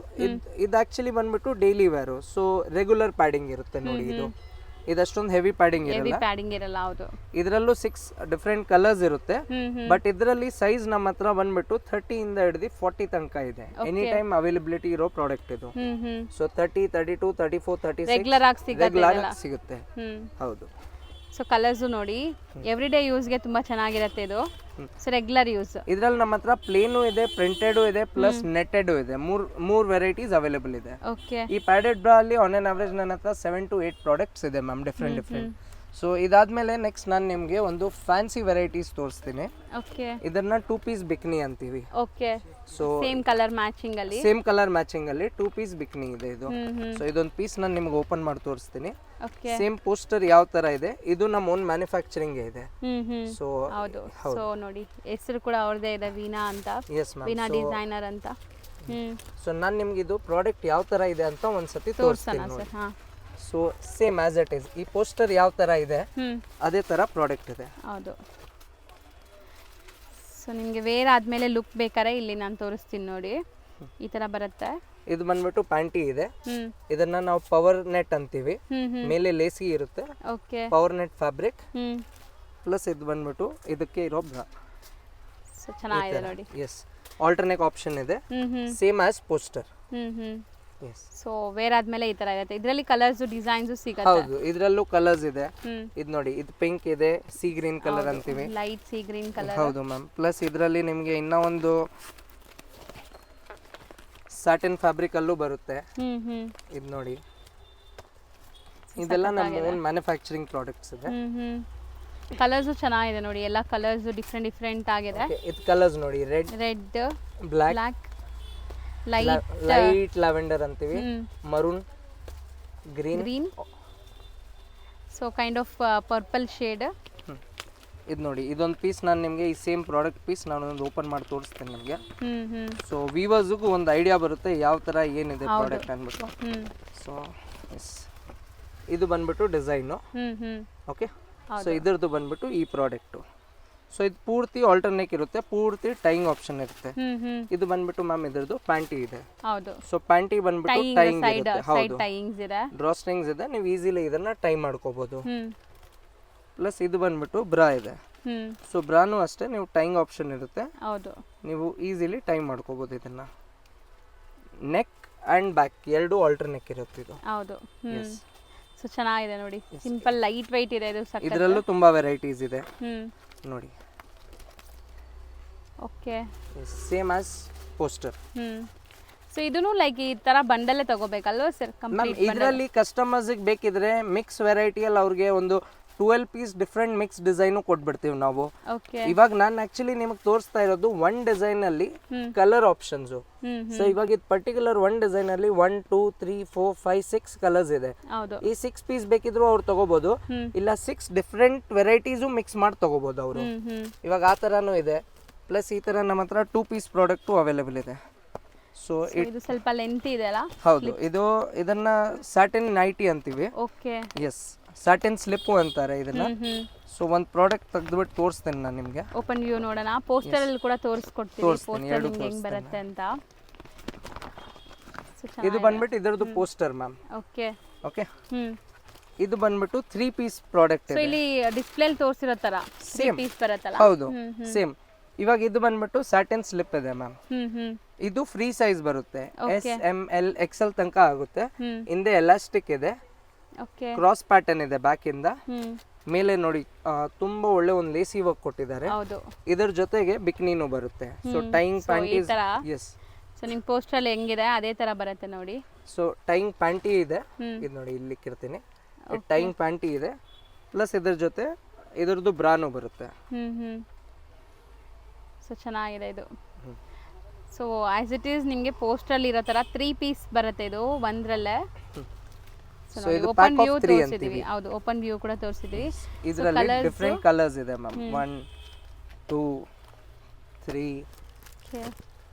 ಇದು ಆಕ್ಚುಲಿ ಬಂದ್ಬಿಟ್ಟು daily wear. So regular padding ಇರುತ್ತೆ ನೋಡಿ. ಇದಷ್ಟೊಂದು ಹೆವಿ ಪ್ಯಾಡಿಂಗ್ ಇರಲ್ಲ. ಹೌದು. ಇದರಲ್ಲೂ 6 ಡಿಫ್ರೆಂಟ್ ಕಲರ್ಸ್ ಇರುತ್ತೆ. ಬಟ್ ಇದರಲ್ಲಿ ಸೈಜ್ ನಮ್ಮ ಹತ್ರ ಬಂದ್ಬಿಟ್ಟು 30 ಇಂದ ಹಿಡಿದು 40 ತನಕ ಇದೆ. ಎನಿ ಟೈಮ್ ಅವೈಲಬಿಲಿಟಿ ಇರೋ ಪ್ರಾಡಕ್ಟ್ ಇದು. ಸೊ 30, 32, 34, 36 ರೆಗ್ಯುಲರ್ ಆಗಿ ಸಿಗುತ್ತೆ. ಹೌದು. ಸೊ ಕಲರ್ಸ್ ನೋಡಿ, ಎವ್ರಿ ಡೇ ಯೂಸ್ಗೆ ತುಂಬಾ ಚೆನ್ನಾಗಿರುತ್ತೆ ಇದು. So regular use. ಇದರಲ್ಲಿ ನಮ್ಮ ಹತ್ರ ಪ್ಲೇನು ಇದೆ, ಪ್ರಿಂಟೆಡ್ ಇದೆ, ಪ್ಲಸ್ ನೆಟ್ಟೆಡ್ ಇದೆ. ಮೂರ್ ವೆರೈಟೀಸ್ ಅವೈಲೇಬಲ್ ಇದೆ. ಓಕೆ. ಈ ಪ್ಯಾಡೆಡ್ ಬ್ರಾ ಅಲ್ಲಿ ಆನ್ ಆನ್ ಅವರೇಜ್ ನನ್ನ ಹತ್ರ 7 to 8 ಪ್ರಾಡಕ್ಟ್ಸ್ ಇದೆ ಮ್ಯಾಮ್, ಡಿಫ್ರೆಂಟ್. ಸೊ ಇದಾದ್ಮೇಲೆ ನೆಕ್ಸ್ಟ್ ನಾನು ನಿಮಗೆ ಒಂದು ಫ್ಯಾನ್ಸಿ ವೆರೈಟೀಸ್ ತೋರಿಸ್ತೀನಿ. ಓಕೆ. ಇದನ್ನ 2 ಪೀಸ್ ಬಿಕ್ನಿ ಅಂತೀವಿ. Okay. So same colour matching ಅಲ್ಲಿ 2 ಪೀಸ್ ಬಿಕ್ನಿ ಇದೆ ಇದು. ಸೊ ಇದೊಂದು ಪೀಸ್ ನಾನು ನಿಮಗೆ ಓಪನ್ ಮಾಡಿ ತೋರಿಸ್ತೀನಿ. ಸೇಮ್ ಪೋಸ್ಟರ್ ಯಾವ ತರ ಇದೆ, ಇದು ನಮ್ಮ ಓನ್ ಮ್ಯಾನುಫ್ಯಾಕ್ಚರಿಂಗ್ ಇದೆ. ಸೊ ಹೌದು. ಸೊ ನೋಡಿ, ಹೆಸರು ಕೂಡ ಅವ್ರದೇ ಇದೆ, ವೀಣಾ ಅಂತ. ವೀಣಾ ಡಿಸೈನರ್ ಅಂತ. ಸೊ ನಾನು ನಿಮ್ಗೆ ಇದು ಪ್ರಾಡಕ್ಟ್ ಯಾವ ತರ ಇದೆ ಅಂತ ಒಂದ್ಸತಿ ತೋರಿಸ್ತೀನಿ ನೋಡಿ. So same as it is, ಈ ಪೋಸ್ಟರ್ ಯಾವ ತರ ಇದೆ ಅದೇ ತರ ಪ್ರಾಡಕ್ಟ್ ಇದೆ. ಹೌದು. ಸೊ ನಿಮಗೆ ವೇರ್ ಆದ್ಮೇಲೆ ಲುಕ್ ಬೇಕಾದ್ರೆ ಇಲ್ಲಿ ನಾನು ತೋರಿಸ್ತೀನಿ ನೋಡಿ, ಈ ತರ ಬರುತ್ತೆ. ಇದು ಬಂದ್ಬಿಟ್ಟು ಪ್ಯಾಂಟಿ ಇದೆ. ಇದನ್ನ ನಾವು ಪವರ್ ನೆಟ್ ಅಂತೀವಿ. ಮೇಲೆ ಲೇಸಿ ಇರುತ್ತೆ. Okay. Power net fabric. Plus ಇದು ಬಂದ್ಬಿಟ್ಟು ಇದಕ್ಕೆ ಇರೋ ಬ್ರಾ. ಸೊ ಚೆನ್ನಾಗಿದೆ ನೋಡಿ. ಎಸ್, ಆಲ್ಟರ್ನೇಟ್ ಆಪ್ಷನ್ ಇದೆ, same as poster. So wear ಆದ್ಮೇಲೆ ಈ ತರ ಇರುತ್ತೆ. ಇದರಲ್ಲಿ ಕಲರ್ಸ್, ಡಿಸೈನ್ಸ್ ಸಿಗುತ್ತೆ. ಹೌದು, ಇದರಲ್ಲೂ ಕಲರ್ಸ್ ಇದೆ. ಇದು ನೋಡಿ, ಇದು ಪಿಂಕ್ ಇದೆ, ಸಿ ಗ್ರೀನ್ ಕಲರ್ ಅಂತೀವಿ, ಲೈಟ್ ಸಿ ಗ್ರೀನ್ ಕಲರ್. ಹೌದು ಮ್ಯಾಮ್. ಪ್ಲಸ್ ಇದರಲ್ಲಿ ನಿಮಗೆ ಇನ್ನ ಒಂದು ಸಾಟಿನ್ ಫ್ಯಾಬ್ರಿಕ್ ಅಲ್ಲೂ ಬರುತ್ತೆ. ಇದು ನೋಡಿ, ಇದೆಲ್ಲ ನಮ್ಮ ಓನ್ ಮ್ಯಾನುಫ್ಯಾಕ್ಚರಿಂಗ್ ಪ್ರಾಡಕ್ಟ್ಸ್ ಇದೆ. ಕಲರ್ಸು ಚೆನ್ನಾಗಿದೆ ನೋಡಿ, ಎಲ್ಲ ಕಲರ್ಸು ಡಿಫ್ರೆಂಟ್ ಆಗಿದೆ. ಇದು ಕಲರ್ಸ್ ನೋಡಿ, ರೆಡ್, ಬ್ಲ್ಯಾಕ್, ಲೈಟ್ ಲ್ಯಾವೆಂಡರ್ ಅಂತೀವಿ, maroon, green, so kind of purple shade. ಇದು ನೋಡಿ, ಇದೊಂದು ಪೀಸ್ ನಾನು ನಿಮಗೆ ಈ ಸೇಮ್ ಪ್ರಾಡಕ್ಟ್ ಪೀಸ್ ನಾನು ಒಂದು ಓಪನ್ ಮಾಡಿ ತೋರಿಸ್ತೇನೆ ನಿಮಗೆ. ಸೊ ವ್ಯೂವರ್ಸ್ಗೂ ಒಂದು ಐಡಿಯಾ ಬರುತ್ತೆ ಯಾವ ಥರ ಏನಿದೆ ಪ್ರಾಡಕ್ಟ್ ಅಂದ್ಬಿಟ್ಟು. ಸೊ ಎಸ್, ಇದು ಬಂದ್ಬಿಟ್ಟು ಡಿಸೈನು. ಓಕೆ, ಸೊ ಇದರದ್ದು ಬಂದ್ಬಿಟ್ಟು ಈ ಪ್ರಾಡಕ್ಟು. ಸೊ ಇದು ಪೂರ್ತಿ ಆಲ್ಟರ್ನೇಟ್ ಇರುತ್ತೆ, ಪೂರ್ತಿ ಟೈಯಿಂಗ್ ಆಪ್ಷನ್ ಇರುತ್ತೆ. ಇದು ಬಂದ್ಬಿಟ್ಟು ಮ್ಯಾಮ್ ಇದರದ್ದು ಪ್ಯಾಂಟಿ ಇದೆ. ಹೌದು. ಸೊ ಪ್ಯಾಂಟಿ ಬಂದ್ಬಿಟ್ಟು ಟೈಯಿಂಗ್ ಇರುತ್ತೆ. ಹೌದು, ಟೈಯಿಂಗ್ಸ್ ಇದೆ, ಡ್ರಾ ಸ್ಟ್ರಿಂಗ್ಸ್ ಇದೆ, ನೀವು ಈಸಿಲಿ ಇದನ್ನ ಟೈ ಮಾಡ್ಕೋಬಹುದು. ಪ್ಲಸ್ ಇದು ಬಂದ್ಬಿಟ್ಟು ಬ್ರಾ ಇದೆ. ಸೊ ಬ್ರಾನು ಅಷ್ಟೇ, ನೀವು ಟೈಯಿಂಗ್ ಆಪ್ಷನ್ ಇರುತ್ತೆ. ಹೌದು, ನೀವು ಈಸಿಲಿ ಟೈ ಮಾಡ್ಕೋಬಹುದು ಇದನ್ನ. ನೆಕ್ ಅಂಡ್ ಬ್ಯಾಕ್ ಎರಡು ಆಲ್ಟರ್ನೇಟ್ ಇರುತ್ತೆ ಇದು. ಹೌದು. ಸೊ ಚೆನ್ನಾಗಿದೆ ನೋಡಿ, ಸಿಂಪಲ್ ಲೈಟ್ ವೈಟ್ ಇದೆ ಇದು. ಇದರಲ್ಲೂ ತುಂಬಾ ವೆರೈಟೀಸ್ ಇದೆ ನೋಡಿ. Okay, same as poster. So ಇದನ್ನು ಲೈಕ್ ಈ ತರ ಬಂಡಲ್ಲೇ ತಗೋಬೇಕಲ್ವಾ ಸರ್? ಕಂಪ್ಲೀಟ್ ಇದರಲ್ಲಿ ಕಸ್ಟಮರ್ಸ್ ಬೇಕಿದ್ರೆ ಮಿಕ್ಸ್ ವೆರೈಟಿಯಲ್ಲಿ ಅವ್ರಿಗೆ ಒಂದು 12 ಪೀಸ್ ಡಿಫ್ರೆಂಟ್ ಮಿಕ್ಸ್ ಡಿಸೈನು ಕೊಟ್ಬಿಡ್ತೀವಿ ನಾವು. ಇವಾಗ ನಾನು ಆಕ್ಚುಲಿ ನಿಮಗೆ ತೋರಿಸ್ತಾ ಇರೋದು ಒನ್ ಡಿಸೈನ್ ಅಲ್ಲಿ ಕಲರ್ ಆಪ್ಷನ್ಸ್. ಸೊ ಇವಾಗ ಇದು ಪರ್ಟಿಕ್ಯುಲರ್ ಒನ್ ಡಿಸೈನ್ ಅಲ್ಲಿ 1 2 3 4 5 6 ಕಲರ್ಸ್ ಇದೆ. ಈ 6 ಪೀಸ್ ಬೇಕಿದ್ರು ಅವ್ರು ತಗೋಬಹುದು, ಇಲ್ಲ 6 ಡಿಫ್ರೆಂಟ್ ವೆರೈಟೀಸು ಮಿಕ್ಸ್ ಮಾಡಿ ತಗೋಬಹುದು ಅವರು. ಇವಾಗ ಆ ತರಾನು ಇದೆ. ಪ್ಲಸ್ ಈ ತರ ನಮ್ಮ ಹತ್ರ 2 ಪೀಸ್ ಪ್ರಾಡಕ್ಟು ಅವೈಲೇಬಲ್ ಇದೆ. ಸೊ ಇದು ಸ್ವಲ್ಪ ಲೆಂತ್ ಇದೆ ಅಲ್ಲ? ಹೌದು, ಇದನ್ನ ಸಾಟಿನ್ ನೈಟಿ ಅಂತೀವಿ. ಓಕೆ, ಎಸ್, ಸಾಟಿನ್ ಸ್ಲಿಪ್ಪು ಅಂತಾರೆ ಇದನ್ನ. ಸೊ ಒಂದು ಪ್ರಾಡಕ್ಟ್ ತೆಗೆದುಬಿಟ್ಟು ತೋರಿಸ್ತೇನೆ ನಾನು ನಿಮಗೆ. ಓಪನ್ ವ್ಯೂ ನೋಡೋಣ. ಪೋಸ್ಟರ್ ಅಲ್ಲಿ ಕೂಡ ತೋರಿಸ್ಕೊಡ್ತೀನಿ, ಪೋಸ್ಟರ್ ನಿಮಗೆ ಹೆಂಗ್ ಬರುತ್ತೆ ಅಂತ. ಇದು ಬಂದ್ಬಿಟ್ಟು ಇದರದ್ದು ಪೋಸ್ಟರ್ ಮ್ಯಾಮ್. ಓಕೆ ಓಕೆ, ಇದು ಬಂದ್ಬಿಟ್ಟು 3 ಪೀಸ್ ಪ್ರಾಡಕ್ಟ್. ಸೊ ಇಲ್ಲಿ ಡಿಸ್ಪ್ಲೇ ಅಲ್ಲಿ ತೋರಿಸಿರೋ ತರ 3 ಪೀಸ್ ಬರುತ್ತಲ್ಲ? ಹೌದು, ಸೇಮ್. ಇವಾಗ ಇದು ಬಂದ್ಬಿಟ್ಟು ಸಾಟಿನ್ ಸ್ಲಿಪ್ ಇದೆ ಮ್ಯಾಮ್. ಇದು ಫ್ರೀ ಸೈಜ್ ಬರುತ್ತೆ, SML XL ತನಕ ಆಗುತ್ತೆ. ಹಿಂದೆ ಎಲಾಸ್ಟಿಕ್ ಇದೆ, ಕ್ರಾಸ್ ಪ್ಯಾಟರ್ನ್ ಇದೆ ಬ್ಯಾಕ್ ಇಂದ. ಮೇಲೆ ನೋಡಿ ತುಂಬಾ ಒಳ್ಳೆ ಒಂದು ಲೇಸಿ ವರ್ಕ್ ಕೊಟ್ಟಿದ್ದಾರೆ. ಇದರ ಜೊತೆಗೆ ಬಿಕ್ನಿನೂ ಬರುತ್ತೆ. So tying panties. Yes, so ನಿಮ್ ಪೋಸ್ಟರ್ ಅಲ್ಲಿ ಹೆಂಗಿದೆ ಅದೇ ತರ ಬರುತ್ತೆ ನೋಡಿ. ಸೊ ಟೈಯಿಂಗ್ ಪ್ಯಾಂಟಿ ಇದೆ, ಇದು ನೋಡಿ ಇಲ್ಲಿ ಇಕ್ಕಿರ್ತೀನಿ. ಟೈಯಿಂಗ್ ಪ್ಯಾಂಟಿ ಇದೆ, ಪ್ಲಸ್ ಇದ್ರ ಜೊತೆ ಇದರದ್ದು ಬ್ರಾನು ಬರುತ್ತೆ. ಸೊ ಚೆನ್ನಾಗಿದೆ ಇದು. ಸೊ ಆಸ್ ಇಟ್ ಈಸ್ ನಿಮಗೆ ಪೋಸ್ಟರ್ ಅಲ್ಲಿ ಇರೋ ತರ 3 ಪೀಸ್ ಬರುತ್ತೆ ಇದು ಒಂದ್ರಲ್ಲೇ. ಸೊ ಇದು ಓಪನ್ ವ್ಯೂ ತೋರಿಸಿದೀವಿ. ಹೌದು, ಓಪನ್ ವ್ಯೂ ಕೂಡ ತೋರಿಸಿದೀವಿ. ಇದರಲ್ಲಿ ಡಿಫರೆಂಟ್ ಕಲರ್ಸ್ ಇದೆ ಮ್ಯಾಮ್. 1 2 3.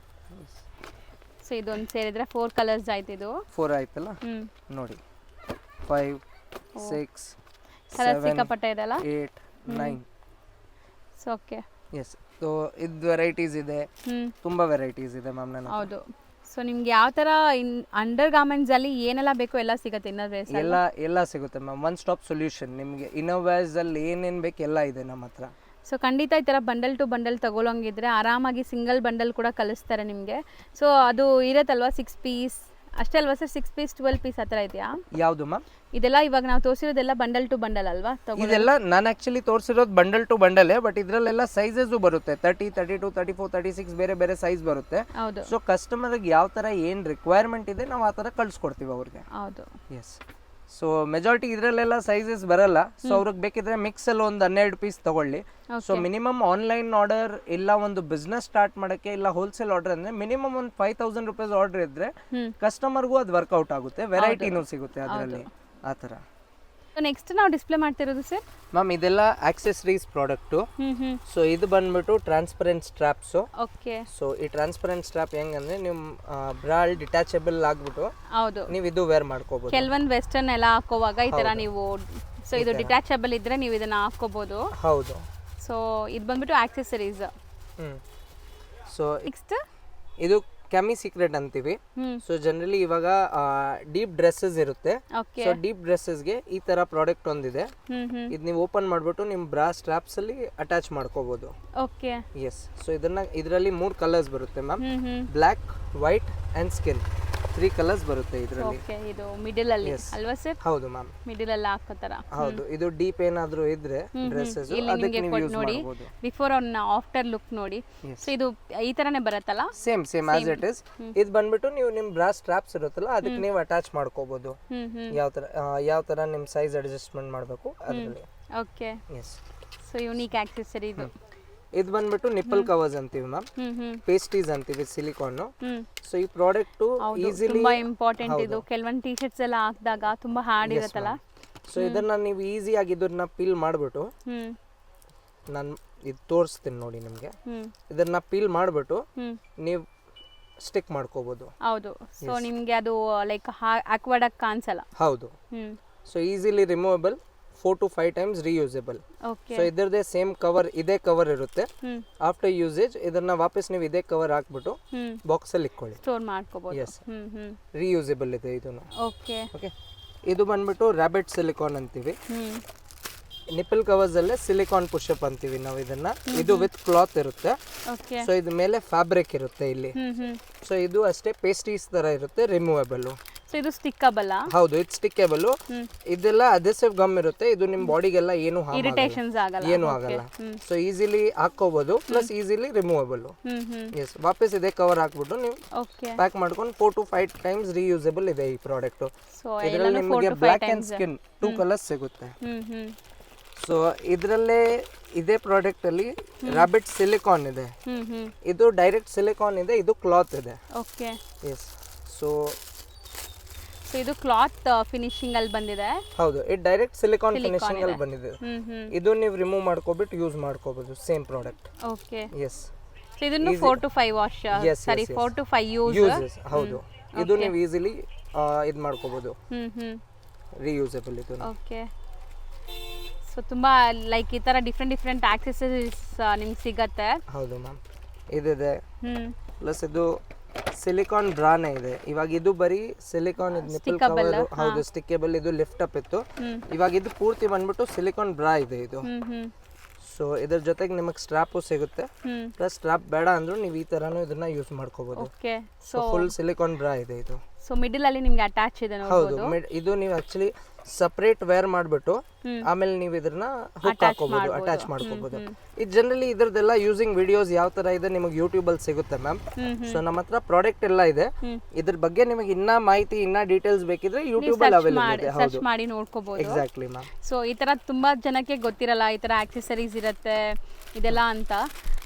ಸೊ ಇದೊಂದು ಸೇರಿದ್ರೆ 4 ಕಲರ್ಸ್ ಆಯ್ತು. ಇದು 4 ಆಯ್ತಲ್ಲ ನೋಡಿ. 5 6 ಕಲರ್ ಸಿಕ್ಕಾಪಟ್ಟೆ ಇದೆ ಅಲ್ಲ? 8 9. So okay, yes. ಸೊ ಇದು ವೆರೈಟೀಸ್ ಇದೆ, ತುಂಬಾ ವೆರೈಟೀಸ್ ಇದೆ ಮ್ಯಾಮ್ ನನ್ನ. ಹೌದು. ಸೊ ನಿಮ್ಗೆ ಯಾವ ತರ ಅಂಡರ್ ಗಾರ್ಮೆಂಟ್ಸ್ ಅಲ್ಲಿ ಏನೆಲ್ಲ ಬೇಕು ಎಲ್ಲ ಸಿಗುತ್ತೆ? ಇನ್ನರ್ ವೇರ್ಸ್ ಎಲ್ಲ ಸಿಗುತ್ತೆ ಮ್ಯಾಮ್. One stop solution. ನಿಮಗೆ ಇನ್ನರ್ ವೇರ್ಸ್ ಅಲ್ಲಿ ಏನೇನ್ ಬೇಕು ಎಲ್ಲ ಇದೆ ನಮ್ಮ ಹತ್ರ. ಸೊ ಖಂಡಿತ ಈ ಥರ ಬಂಡಲ್ ಟು ಬಂಡಲ್ ತಗೊಳ್ಳೋಂಗಿದ್ರೆ ಆರಾಮಾಗಿ ಸಿಂಗಲ್ ಬಂಡಲ್ ಕೂಡ ಕಳಿಸ್ತಾರೆ ನಿಮಗೆ. ಸೊ ಅದು ಇರತ್ತಲ್ವಾ 6 ಪೀಸ್ ಅಷ್ಟೇ ಅಲ್ವಾ ಸರ್? 6 ಪೀಸ್ 12 ಪೀಸ್ ಆ ಥರ ಇದೆಯಾ? ಯಾವುದು ಮ್ಯಾಮ್? ಇದೆಲ್ಲ ಇವಾಗ ನಾವು ತೋರಿಸಿರೋದೆಲ್ಲ ಬಂಡಲ್ ಟು ಬಂಡಲ್ ಅಲ್ವಾ? ಇದೆಲ್ಲ ನಾನು ಆಕ್ಚುಲಿ ತೋರಿಸಿರೋದು ಬಂಡಲ್ ಟು ಬಂಡಲ್, ಬಟ್ ಇದರಲ್ಲೆಲ್ಲ ಸೈಜಸ್ ಬರುತ್ತೆ. 30 32 34 36 ಬೇರೆ ಬೇರೆ ಸೈಜ್ ಬರುತ್ತೆ. ಹೌದು. ಸೊ ಕಸ್ಟಮರ್ಗೆ ಯಾವ ತರ ಏನ್ ರಿಕ್ವೈರ್ಮೆಂಟ್ ಇದೆ ನಾವು ಆ ತರ ಕಳ್ಸಿಕೊಡ್ತೀವಿ ಅವ್ರಿಗೆ. ಹೌದು. ಎಸ್. ಸೊ ಮೆಜಾರಿಟಿ ಇದರಲ್ಲೆಲ್ಲ ಸೈಜಸ್ ಬರಲ್ಲ. ಸೊ ಅವ್ರಿಗೆ ಬೇಕಿದ್ರೆ ಮಿಕ್ಸ್ ಅಲ್ಲಿ ಒಂದು 12 ಪೀಸ್ ತಗೊಳ್ಳಿ. ಸೊ ಮಿನಿಮಮ್ ಆನ್ಲೈನ್ ಆರ್ಡರ್ ಇಲ್ಲ ಒಂದು ಬಿಸ್ನೆಸ್ ಸ್ಟಾರ್ಟ್ ಮಾಡಕ್ಕೆ ಇಲ್ಲ ಹೋಲ್ಸೇಲ್ ಆರ್ಡರ್ ಅಂದ್ರೆ ಮಿನಿಮಮ್ ಒಂದು 5000 ರೂಪೀಸ್ ಆರ್ಡರ್ ಇದ್ರೆ ಕಸ್ಟಮರ್ಗೂ ಅದು ವರ್ಕೌಟ್ ಆಗುತ್ತೆ, ವೆರೈಟಿನೂ ಸಿಗುತ್ತೆ ಅದರಲ್ಲಿ. ಆ ಥರ. ನೆಕ್ಸ್ಟ್ ನಾವು ಡಿಸ್ಪ್ಲೇ ಮಾಡ್ತಿರೋದು ಸರ್ ಮ್ಯಾಮ್ ಇದೆಲ್ಲ ಆಕ್ಸೆಸರೀಸ್ ಪ್ರಾಡಕ್ಟು. ಸೊ ಇದು ಬಂದ್ಬಿಟ್ಟು ಟ್ರಾನ್ಸ್ಪರೆಂಟ್ ಸ್ಟ್ರಾಪ್ಸು. ಓಕೆ. ಸೊ ಈ ಟ್ರಾನ್ಸ್ಪರೆಂಟ್ ಸ್ಟ್ರಾಪ್ ಹೆಂಗಂದ್ರೆ ನಿಮ್ಮ ಬ್ರಾಲ್ ಡಿಟ್ಯಾಚಬಲ್ ಆಗ್ಬಿಟ್ಟು ಹೌದು ನೀವು ಇದು ವೇರ್ ಮಾಡ್ಕೋಬಹುದು. ಕೆಲವೊಂದು ವೆಸ್ಟರ್ನ್ ಎಲ್ಲ ಹಾಕೋವಾಗ ಈ ತರ ನೀವು, ಸೊ ಇದು ಡಿಟ್ಯಾಚಬಲ್ ಇದ್ರೆ ನೀವು ಇದನ್ನ ಹಾಕೋಬಹುದು. ಹೌದು. ಸೊ ಇದು ಬಂದ್ಬಿಟ್ಟು ಆಕ್ಸೆಸರೀಸ್. ಸೊ ನೆಕ್ಸ್ಟ್ ಇದು ಕ್ಯಾಮಿ ಸೀಕ್ರೆಟ್ ಅಂತೀವಿ. ಸೊ ಜನರಲಿ ಇವಾಗ ಡೀಪ್ ಡ್ರೆಸ್ಸಸ್ ಇರುತ್ತೆ. ಸೊ ಡೀಪ್ ಡ್ರೆಸ್ಸಸ್ಗೆ ಈ ತರ ಪ್ರಾಡಕ್ಟ್ ಒಂದಿದೆ. ಇದು ನೀವು ಓಪನ್ ಮಾಡ್ಬಿಟ್ಟು ನಿಮ್ ಬ್ರಾ ಸ್ಟ್ರಾಪ್ಸ್ ಅಲ್ಲಿ ಅಟ್ಯಾಚ್ ಮಾಡ್ಕೋಬಹುದು. ಓಕೆ. ಎಸ್. ಸೊ ಇದರಲ್ಲಿ 3 ಕಲರ್ಸ್ ಬರುತ್ತೆ ma'am. Black, white and skin. 3 colours ಬರುತ್ತೆ ಇದರಲ್ಲಿ. ಓಕೆ. ಇದು ಮಿಡಲ್ ಅಲ್ಲಿ ಅಲ್ವಾ ಸರ್? ಹೌದು ಮ್ಯಾಮ್, ಮಿಡಲ್ ಅಲ್ಲಿ ಹಾಕೋತರ. ಹೌದು. ಇದು ಡೀಪ್ ಏನಾದ್ರೂ ಇದ್ರೆ ಡ್ರೆಸ್ಸಸ್ ಅದಕ್ಕೆ ನೀವು ಯೂಸ್ ಮಾಡಬಹುದು. ಬಿಫೋರ್ ಆನ್ ಆಫ್ಟರ್ ಲುಕ್ ನೋಡಿ. ಸೊ ಇದು ಈ ತರನೇ ಬರುತ್ತಲ್ಲ? Same as it is. ಇದು ಬಂದ್ಬಿಟ್ಟು ನೀವು ನಿಮ್ ಬ್ರಾ ಸ್ಟ್ರಾಪ್ಸ್ ಇರುತ್ತಲ್ಲ ಅದಕ್ಕೆ ನೀವು ಅಟ್ಯಾಚ್ ಮಾಡ್ಕೋಬಹುದು. ಯಾವ ತರ ನಿಮ್ ಸೈಜ್ ಅಡ್ಜಸ್ಟ್ಮೆಂಟ್ ಮಾಡಬೇಕು ಅದರಲ್ಲಿ. Okay. Yes. So unique accessory ಇದು. ಇದು ಬಂದ್ಬಿಟ್ಟು ನಿಪ್ಪಲ್ ಕವರ್ಸ್ ಅಂತೀವಿ ಮ್ಯಾಮ್, ಪೇಸ್ಟೀಸ್ ಅಂತೀವಿ ಸಿಲಿಕಾನ್. ಸೊ ಈ ಪ್ರಾಡಕ್ಟ್ ಈಸಿಲಿ ತುಂಬಾ ಇಂಪಾರ್ಟೆಂಟ್ ಇದು. ಕೆಲವೊಂದು ಟಿ ಶರ್ಟ್ಸ್ ಎಲ್ಲ ಹಾಕಿದಾಗ ತುಂಬಾ ಹಾರ್ಡ್ ಇರುತ್ತಲ್ಲ. ಸೊ ಇದನ್ನ ನೀವು ಈಸಿಯಾಗಿ ಇದನ್ನ ಪೀಲ್ ಮಾಡಿಬಿಟ್ಟು, ನಾನು ಇದು ತೋರಿಸ್ತೀನಿ ನೋಡಿ ನಿಮಗೆ. ಇದನ್ನ ಪೀಲ್ ಮಾಡಿಬಿಟ್ಟು ನೀವು ಸ್ಟಿಕ್ ಮಾಡ್ಕೋಬಹುದು. ಹೌದು. ಸೊ ನಿಮ್ಗೆ ಅದು ಲೈಕ್ ಆಕ್ವರ್ಡ್ ಆಗಿ ಕಾಣಿಸಲ್ಲ. ಹೌದು. So easily removable, 4 to 5 times reusable. So ಇದರದೇ ಸೇಮ್ ಕವರ್, ಇದೇ ಕವರ್ ಇರುತ್ತೆ. ಆಫ್ಟರ್ ಯೂಸೇಜ್ ಇದನ್ನ ವಾಪಸ್ ನೀವು ಇದೇ ಕವರ್ ಹಾಕ್ಬಿಟ್ಟು ಬಾಕ್ಸ್ ಅಲ್ಲಿ ಇಟ್ಕೊಳ್ಳಿ, ಸ್ಟೋರ್ ಮಾಡ್ಕೋಬಹುದು. ಎಸ್, ರೀಯೂಸಬಲ್ ಇದೆ ಇದನ್ನು. Okay okay. ಇದು ಬಂದ್ಬಿಟ್ಟು ರ್ಯಾಬಿಟ್ ಸಿಲಿಕಾನ್ ಅಂತೀವಿ. ನಿಪ್ಪಲ್ ಕವರ್ಸ್ ಅಲ್ಲೇ ಸಿಲಿಕಾನ್ ಪುಷಪ್ ಅಂತೀವಿ ನಾವು ಇದನ್ನ. ಇದು ವಿತ್ ಕ್ಲಾತ್ ಇರುತ್ತೆ. ಓಕೆ. ಸೊ ಇದು ಮೇಲೆ ಫ್ಯಾಬ್ರಿಕ್ ಇರುತ್ತೆ ಇಲ್ಲಿ. ಸೊ ಇದು ಅಷ್ಟೇ ಪೇಸ್ಟೀಸ್ ತರ ಇರುತ್ತೆ, ರಿಮೂವಬಲ್. ಸೊ ಇದು ಸ್ಟಿಕ್ಕಬಲ್? ಹೌದು, ಇದು ಸ್ಟಿಕ್ಕೇಬಲ್. ಇದೆಲ್ಲ ಅಡೆಸಿವ್ ಗಮ್ ಇರುತ್ತೆ. ಇದು ನಿಮ್ಮ ಬಾಡಿಗೆಲ್ಲ ಏನು ಇರಿಟೇಷನ್ಸ್ ಆಗಲ್ಲ, ಏನು ಆಗಲ್ಲ. ಸೊ ಈಸಿಲಿ ಹಾಕೋಬಹುದು, ಪ್ಲಸ್ ಈಸಿಲಿ ರಿಮೂವಬಲ್. ಎಸ್, ವಾಪಸ್ ಇದೇ ಕವರ್ ಹಾಕ್ಬಿಟ್ಟು ನೀವು ಪ್ಯಾಕ್ ಮಾಡ್ಕೊಂಡು 4 to 5 times ರೀಯೂಸಬಲ್ ಇದೆ ಈ ಪ್ರಾಡಕ್ಟ್. ಇದರಲ್ಲಿ ನಿಮಗೆ ಬ್ಲ್ಯಾಕ್ ಅಂಡ್ ಸ್ಕಿನ್ 2 ಕಲರ್ಸ್ ಸಿಗುತ್ತೆ. ಸೊ ಇದರಲ್ಲೇ ಇದೇ ಪ್ರಾಡಕ್ಟ್ ಅಲ್ಲಿ ರಾಬಿಟ್ ಸಿಲಿಕಾನ್ ಇದೆ. ಇದು ಡೈರೆಕ್ಟ್ ಸಿಲಿಕಾನ್ ಇದೆ, ಇದು ಕ್ಲಾತ್ ಇದೆ. ಓಕೆ. ಎಸ್. ಸೊ ಇದು ಕ್ಲಾತ್ ಫಿನಿಶಿಂಗ್ ಅಲ್ಲಿ ಬಂದಿದೆ. ಹೌದು, ಇದು ಡೈರೆಕ್ಟ್ ಸಿಲಿಕಾನ್ ಫಿನಿಶಿಂಗ್ ಅಲ್ಲಿ ಬಂದಿದೆ. ಇದು ನೀವು ರಿಮೂವ್ ಮಾಡ್ಕೋಬಿಟ್ಟು ಯೂಸ್ ಮಾಡ್ಕೋಬಹುದು, same product. Okay. Yes. So ಇದನ್ನು 4 to 5 wash, sorry 4 to 5 uses. ಹೌದು, ಇದು ನೀವು ಈಸಿಲಿ ಇದು ಮಾಡ್ಕೋಬಹುದು, ರೀಯೂಸಬಲ್ ಇದು. ಓಕೆ. ಸೊ ತುಂಬಾ ಲೈಕ್ ಈ ತರ ಡಿಫ್ರೆಂಟ್ ಆಕ್ಸೆಸರೀಸ್ ನಿಮ್ಗೆ ಸಿಗತ್ತೆ. ಹೌದು ಮ್ಯಾಮ್, ಇದಿದೆ. ಪ್ಲಸ್ ಇದು ಸಿಲಿಕಾನ್ ಬ್ರಾನೇ ಇದೆ. ಇವಾಗ ಇದು ಬರೀ ಸಿಲಿಕಾನ್ ನಿಪ್ಪಲ್ ಕವರ್, ಹೌದು, ಸ್ಟಿಕ್ಕೇಬಲ್. ಇದು ಲಿಫ್ಟ್ ಅಪ್ ಇತ್ತು. ಇವಾಗ ಇದು ಪೂರ್ತಿ ಬಂದ್ಬಿಟ್ಟು ಸಿಲಿಕಾನ್ ಬ್ರಾ ಇದೆ ಇದು. ಸೊ ಇದ್ರ ಜೊತೆಗೆ ನಿಮಗೆ ಸ್ಟ್ರಾಪು ಸಿಗುತ್ತೆ. ಪ್ಲಸ್ ಸ್ಟ್ರಾಪ್ ಬೇಡ ಅಂದ್ರೂ ನೀವು ಈ ತರಾನು ಇದನ್ನ ಯೂಸ್ ಮಾಡ್ಕೋಬಹುದು. ಓಕೆ. ಸೊ ಫುಲ್ ಸಿಲಿಕಾನ್ ಬ್ರಾ ಇದೆ ಇದು. ಸೊ ಮಿಡಲ್ ಅಲ್ಲಿ ನಿಮಗೆ ಅಟ್ಯಾಚ್ ಇದೆ ನೋಡಬಹುದು. ಹೌದು, ಇದು ನೀವು ಆಕ್ಚುಲಿ ಸಪರೇಟ್ ವೇರ್ ಮಾಡ್ಬಿಟ್ಟು ಆಮೇಲೆ ನೀವು ಇದನ್ನ ಹುಕ್ ಹಾಕೋಬಹುದು, ಅಟ್ಯಾಚ್ ಮಾಡ್ಕೋಬಹುದು. ಇದು ಜನರಲಿ ಇದ್ರದ್ದೆಲ್ಲ ಯೂಸಿಂಗ್ ವಿಡಿಯೋಸ್ ಯಾವ ತರ ಇದೆ ನಿಮಗೆ ಯೂಟ್ಯೂಬ್ ಅಲ್ಲಿ ಸಿಗುತ್ತೆ ಮ್ಯಾಮ್. ಸೊ ನಮ್ಮ ಹತ್ರ ಪ್ರಾಡಕ್ಟ್ ಎಲ್ಲ ಇದೆ. ಇದ್ರ ಬಗ್ಗೆ ನಿಮಗೆ ಇನ್ನ ಮಾಹಿತಿ, ಇನ್ನ ಡೀಟೇಲ್ಸ್ ಬೇಕಿದ್ರೆ ಯೂಟ್ಯೂಬ್ ಅಲ್ಲಿ ಅವೈಲೇಬಲ್ ಇದೆ. ಸರ್ಚ್ ಮಾಡಿ ನೋಡ್ಕೋಬಹುದು. Exactly ma'am. ಸೊ ಈ ತರ ತುಂಬಾ ಜನಕ್ಕೆ ಗೊತ್ತಿರಲ್ಲ ಈ ತರ ಆಕ್ಸೆಸರೀಸ್ ಇರುತ್ತೆ ಇದೆಲ್ಲ ಅಂತ.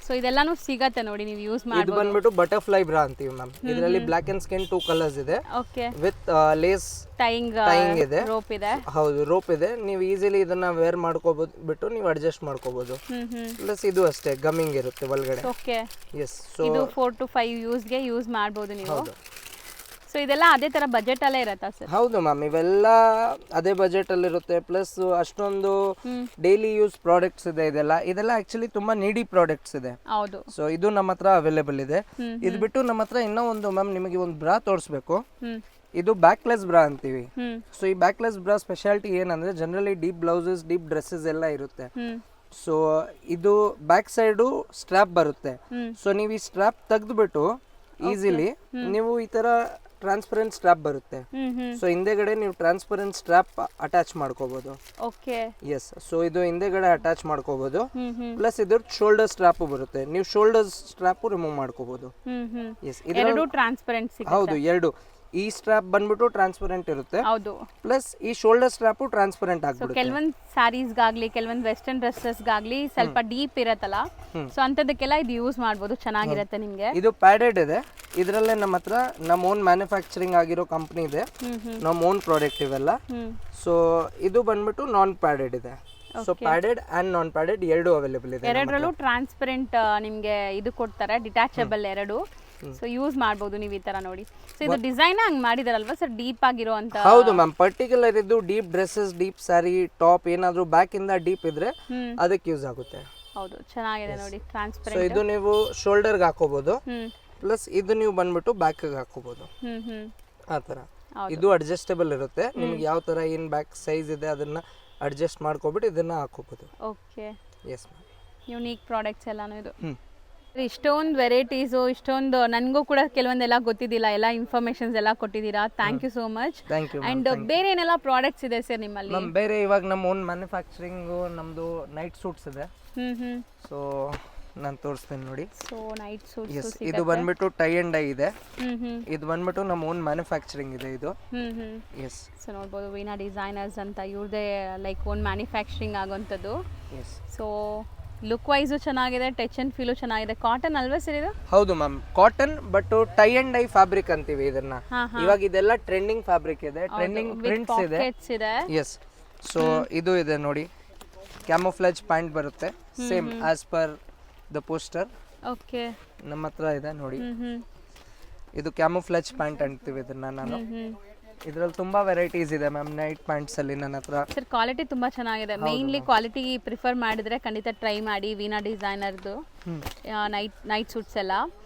ಸೊ ಇದೆಲ್ಲಾನು ಸಿಗತ್ತೆ ನೋಡಿ, ನೀವು ಯೂಸ್ ಮಾಡಿ. ಇದು ಬಂದ್ಬಿಟ್ಟು ಬಟರ್ಫ್ಲೈ ಬ್ರಾ ಅಂತೀವಿ ಮ್ಯಾಮ್. ಇದರಲ್ಲಿ ಬ್ಲಾಕ್ ಅಂಡ್ ಸ್ಕಿನ್ 2 ಕಲರ್ಸ್ ಇದೆ. ಓಕೆ. ವಿತ್ ಲೇಸ್ ಟೈಯಿಂಗ್ ಇದೆ, ರೋಪ್ ಇದೆ. ಹೌದು, ರೋಪ್ ಇದೆ. ನೀವು ಈಸಿಲಿ ಇದನ್ನ ವೇರ್ ಮಾಡ್ಕೋಬಹುದು, ಬಿಟ್ಟು ನೀವು ಅಡ್ಜಸ್ಟ್ ಮಾಡ್ಕೋಬಹುದು. ಪ್ಲಸ್ ಇದು ಅಷ್ಟೇ ಗಮ್ಮಿಂಗ್ ಇರುತ್ತೆ ಒಳಗಡೆ. ಓಕೆ. ಎಸ್. ಸೊ ಇದು 4 to 5 ಯೂಸ್ ಗೆ ಯೂಸ್ ಮಾಡಬಹುದು ನೀವು. ಸೊ ಇದೆಲ್ಲ ಅದೇ ತರ ಬಜೆಟ್ ಅಲ್ಲೇ ಇರತ್ತಾ ಸರ್? ಹೌದು ಮ್ಯಾಮ್, ಇವೆಲ್ಲ ಅದೇ ಬಜೆಟ್ ಅಲ್ಲಿ ಇರುತ್ತೆ. ಪ್ಲಸ್ ಅಷ್ಟೊಂದು ಡೈಲಿ ಯೂಸ್ ಪ್ರಾಡಕ್ಟ್ಸ್ ಇದೆ. ಇದೆಲ್ಲ ಆಕ್ಚುಲಿ ತುಂಬಾ ನೀಡಿ ಪ್ರಾಡಕ್ಟ್ಸ್ ಇದೆ. ಹೌದು. ಸೊ ಇದು ನಮ್ಮ ಹತ್ರ ಅವೈಲೇಬಲ್ ಇದೆ. ಇದು ಬಿಟ್ಟು ನಮ್ಮ ಹತ್ರ ಇನ್ನೂ ಒಂದು ಮ್ಯಾಮ್ ನಿಮಗೆ ಒಂದು ಬ್ರಾ ತೋರಿಸ್ಬೇಕು. ಇದು ಬ್ಯಾಕ್ಲೆಸ್ ಬ್ರಾ ಅಂತೀವಿ. ಸೊ ಈ ಬ್ಯಾಕ್ಲೆಸ್ ಬ್ರಾ ಸ್ಪೆಷಾಲಿಟಿ ಏನಂದ್ರೆ generally deep blouses, deep dresses ಎಲ್ಲ ಇರುತ್ತೆ. ಸೊ ಇದು ಬ್ಯಾಕ್ ಸೈಡು ಸ್ಟ್ರಾಪ್ ಬರುತ್ತೆ. ಸೊ ನೀವು ಈ ಸ್ಟ್ರಾಪ್ ತೆಗೆದ್ಬಿಟ್ಟು ಈಸಿಲಿ ನೀವು ಈ ತರ ಟ್ರಾನ್ಸ್ಪರೆಂಟ್ ಸ್ಟ್ರಾಪ್ ಬರುತ್ತೆ. ಸೊ ಹಿಂದೆಗಡೆ ನೀವು ಟ್ರಾನ್ಸ್ಪರೆಂಟ್ ಸ್ಟ್ರಾಪ್ ಅಟ್ಯಾಚ್ ಮಾಡ್ಕೋಬಹುದು. ಓಕೆ. ಎಸ್. ಸೊ ಇದು ಹಿಂದೆಗಡೆ ಅಟ್ಯಾಚ್ ಮಾಡ್ಕೋಬಹುದು. ಪ್ಲಸ್ ಇದ್ರ ಶೋಲ್ಡರ್ ಸ್ಟ್ರಾಪ್ ಬರುತ್ತೆ. ನೀವು ಶೋಲ್ಡರ್ ಸ್ಟ್ರಾಪ್ ರಿಮೂವ್ ಮಾಡ್ಕೋಬಹುದು. ಎಸ್. ಎರಡು ಟ್ರಾನ್ಸ್ಪರೆಂಟ್ ಸಿಗುತ್ತೆ. ಹೌದು, ಎರಡು. ಈ ಸ್ಟ್ರಾಪ್ ಬಂದ್ಬಿಟ್ಟು ಟ್ರಾನ್ಸ್ಪರೆಂಟ್ ಇರುತ್ತೆ. ಹೌದು. ಪ್ಲಸ್ ಈ ಶೋಲ್ಡರ್ ಸ್ಟ್ರಾಪ್ ಟ್ರಾನ್ಸ್ಪರೆಂಟ್ ಆಗ್ಬಿಡುತ್ತೆ. ಕೆಲವೊಂದು ಸ್ಯಾರೀಸ್ ಗಾಗ್ಲಿ, ಕೆಲವೊಂದು ವೆಸ್ಟರ್ನ್ ಡ್ರೆಸ್ಸಸ್ ಗಾಗ್ಲಿ ಸ್ವಲ್ಪ ಡೀಪ್ ಇರತ್ತಲ್ಲ, ಸೊ ಅಂತದಕ್ಕೆಲ್ಲ ಇದು ಯೂಸ್ ಮಾಡಬಹುದು, ಚೆನ್ನಾಗಿರುತ್ತೆ ನಿಮಗೆ. ಇದು ಪ್ಯಾಡೆಡ್ ಇದೆ. ಇದರಲ್ಲೇ ನಮ್ಮ ಹತ್ರ ನಮ್ಮ ಓನ್ ಮ್ಯಾನುಫ್ಯಾಕ್ಚರಿಂಗ್ ಆಗಿರೋ ಕಂಪನಿ ಇದೆ, ನಮ್ಮ ಓನ್ ಪ್ರಾಡಕ್ಟ್ ಇವೆಲ್ಲ. ಸೊ ಇದು ಬಂದ್ಬಿಟ್ಟು ನಾನ್ ಪ್ಯಾಡೆಡ್ ಇದೆ. So padded and non padded ಎರಡು ಅವೈಲೇಬಲ್ ಇದೆ. ಎರಡರಲ್ಲೂ ಟ್ರಾನ್ಸ್ಪರೆಂಟ್ ನಿಮಗೆ ಇದು ಕೊಡ್ತಾರೆ, ಡಿಟ್ಯಾಚಬಲ್ ಎರಡು. ಸೊ ಯೂಸ್ ಮಾಡಬಹುದು ನೀವು ಈ ತರ ನೋಡಿ. ಸೊ ಇದು ಡಿಸೈನ್ ಹಂಗ್ ಮಾಡಿದಾರಲ್ವಾ ಸರ್, ಡೀಪ್ ಆಗಿರೋ ಅಂತ? ಹೌದು ಮ್ಯಾಮ್, ಪರ್ಟಿಕ್ಯುಲರ್ ಇದು deep dresses, deep sari, top ಏನಾದ್ರು ಬ್ಯಾಕ್ ಇಂದ ಡೀಪ್ ಇದ್ರೆ ಅದಕ್ಕೆ ಯೂಸ್ ಆಗುತ್ತೆ. ಹೌದು, ಚೆನ್ನಾಗಿದೆ ನೋಡಿ, ಟ್ರಾನ್ಸ್ಪರೆಂಟ್. ಸೊ ಇದು ನೀವು ಶೋಲ್ಡರ್ ಗೆ ಹಾಕೋಬಹುದು. ಪ್ಲಸ್ ಇದು ನೀವು ಬಂದ್ಬಿಟ್ಟು ಬ್ಯಾಕ್ ಗೆ ಹಾಕೋಬಹುದು. ಆ ತರ ಇದು ಅಡ್ಜಸ್ಟಬಲ್ ಇರುತ್ತೆ. ನಿಮ್ಗೆ ಯಾವ ತರ ಏನ್ ಬ್ಯಾಕ್ ಸೈಜ್ ಇದೆ ಅದನ್ನ ಅಡ್ಜಸ್ಟ್ ಮಾಡ್ಕೊಬಿಟ್ಟು ಇದನ್ನ ಹಾಕೋಬಹುದು. Okay. Yes ma'am. Unique products ಎಲ್ಲಾನು ಇದು. ಇಷ್ಟೊಂದು ವೆರೈಟೀಸು, ಇಷ್ಟೊಂದು ನನಗೂ ಕೂಡ ಕೆಲವೊಂದೆಲ್ಲ ಗೊತ್ತಿದ್ದಿಲ್ಲ, ಎಲ್ಲ ಇನ್ಫಾರ್ಮೇಶನ್ಸ್ ಎಲ್ಲ ಕೊಟ್ಟಿದ್ದೀರಾ. Thank you so much. Thank you. And ಬೇರೆ ಏನೆಲ್ಲ ಪ್ರಾಡಕ್ಟ್ಸ್ ಇದೆ ಸರ್ ನಿಮ್ಮಲ್ಲಿ? ಬೇರೆ ಇವಾಗ ನಮ್ಮ ಓನ್ ಮ್ಯಾನುಫ್ಯಾಕ್ಚರಿಂಗ್ ನಮ್ದು ನೈಟ್ ಸೂಟ್ಸ್ ಇದೆ. ಸೊ ನಾನು ತೋರಿಸ್ತೀನಿ ನೋಡಿ. ಸೊ ನೈಟ್ ಸೂಟ್ಸ್ ಎಸ್, ಇದು ಬಂದ್ಬಿಟ್ಟು ಟೈ ಅಂಡ್ ಡೈ ಇದೆ. ಇದು ಬಂದ್ಬಿಟ್ಟು ನಮ್ಮ ಓನ್ ಮ್ಯಾನುಫ್ಯಾಕ್ಚರಿಂಗ್ ಇದೆ ಇದು. ಎಸ್, ಸೊ ನೋಡ್ಬೋದು ವೀಣಾ ಡಿಸೈನರ್ಸ್ ಅಂತ ಇವ್ರದೇ ಲೈಕ್ ಓನ್ ಮ್ಯಾನುಫ್ಯಾಕ್ಚರಿಂಗ್ ಆಗೋಂಥದ್ದು. ಎಸ್, ಸೊ ಲುಕ್ ವೈಸು ಚೆನ್ನಾಗಿದೆ, ಟಚ್ ಅಂಡ್ ಫೀಲು ಚೆನ್ನಾಗಿದೆ. ಕಾಟನ್ ಅಲ್ವಾ ಸರ್ ಇದು? ಹೌದು ma'am, cotton but tie and dye fabric ಅಂತೀವಿ ಇದನ್ನ. ಇವಾಗ ಇದೆಲ್ಲ ಟ್ರೆಂಡಿಂಗ್ ಫ್ಯಾಬ್ರಿಕ್ ಇದೆ, ಟ್ರೆಂಡಿಂಗ್ ಪ್ರಿಂಟ್ಸ್ ಇದೆ. ಇದೆ. ಎಸ್, ಸೊ ಇದು ಇದೆ ನೋಡಿ, ಕ್ಯಾಮೋಫ್ಲಾಜ್ ಪ್ಯಾಂಟ್ ಬರುತ್ತೆ same as per the poster. Okay, ನಮ್ಮ ಹತ್ರ ಇದೆ ನೋಡಿ. ಇದು ಕ್ಯಾಮೋಫ್ಲಾಜ್ ಪ್ಯಾಂಟ್ ಅಂತೀವಿ ಇದನ್ನ ನಾನು. ಇದ್ರಲ್ಲಿ ತುಂಬಾ ವೆರೈಟೀಸ್ ಇದೆ ಮ್ಯಾಮ್ ನೈಟ್ ಪ್ಯಾಂಟ್ಸ್ ಅಲ್ಲಿ ನನ್ನ ಹತ್ರ. ಸರ್ ಕ್ವಾಲಿಟಿ ತುಂಬಾ ಚೆನ್ನಾಗಿದೆ. ಮೇನ್ಲಿ ಕ್ವಾಲಿಟಿ ಪ್ರಿಫರ್ ಮಾಡಿದ್ರೆ ಖಂಡಿತ ಟ್ರೈ ಮಾಡಿ ವೀಣಾ ಡಿಸೈನರ್ದು ನೈಟ್ ಸೂಟ್ಸ್ ಎಲ್ಲ.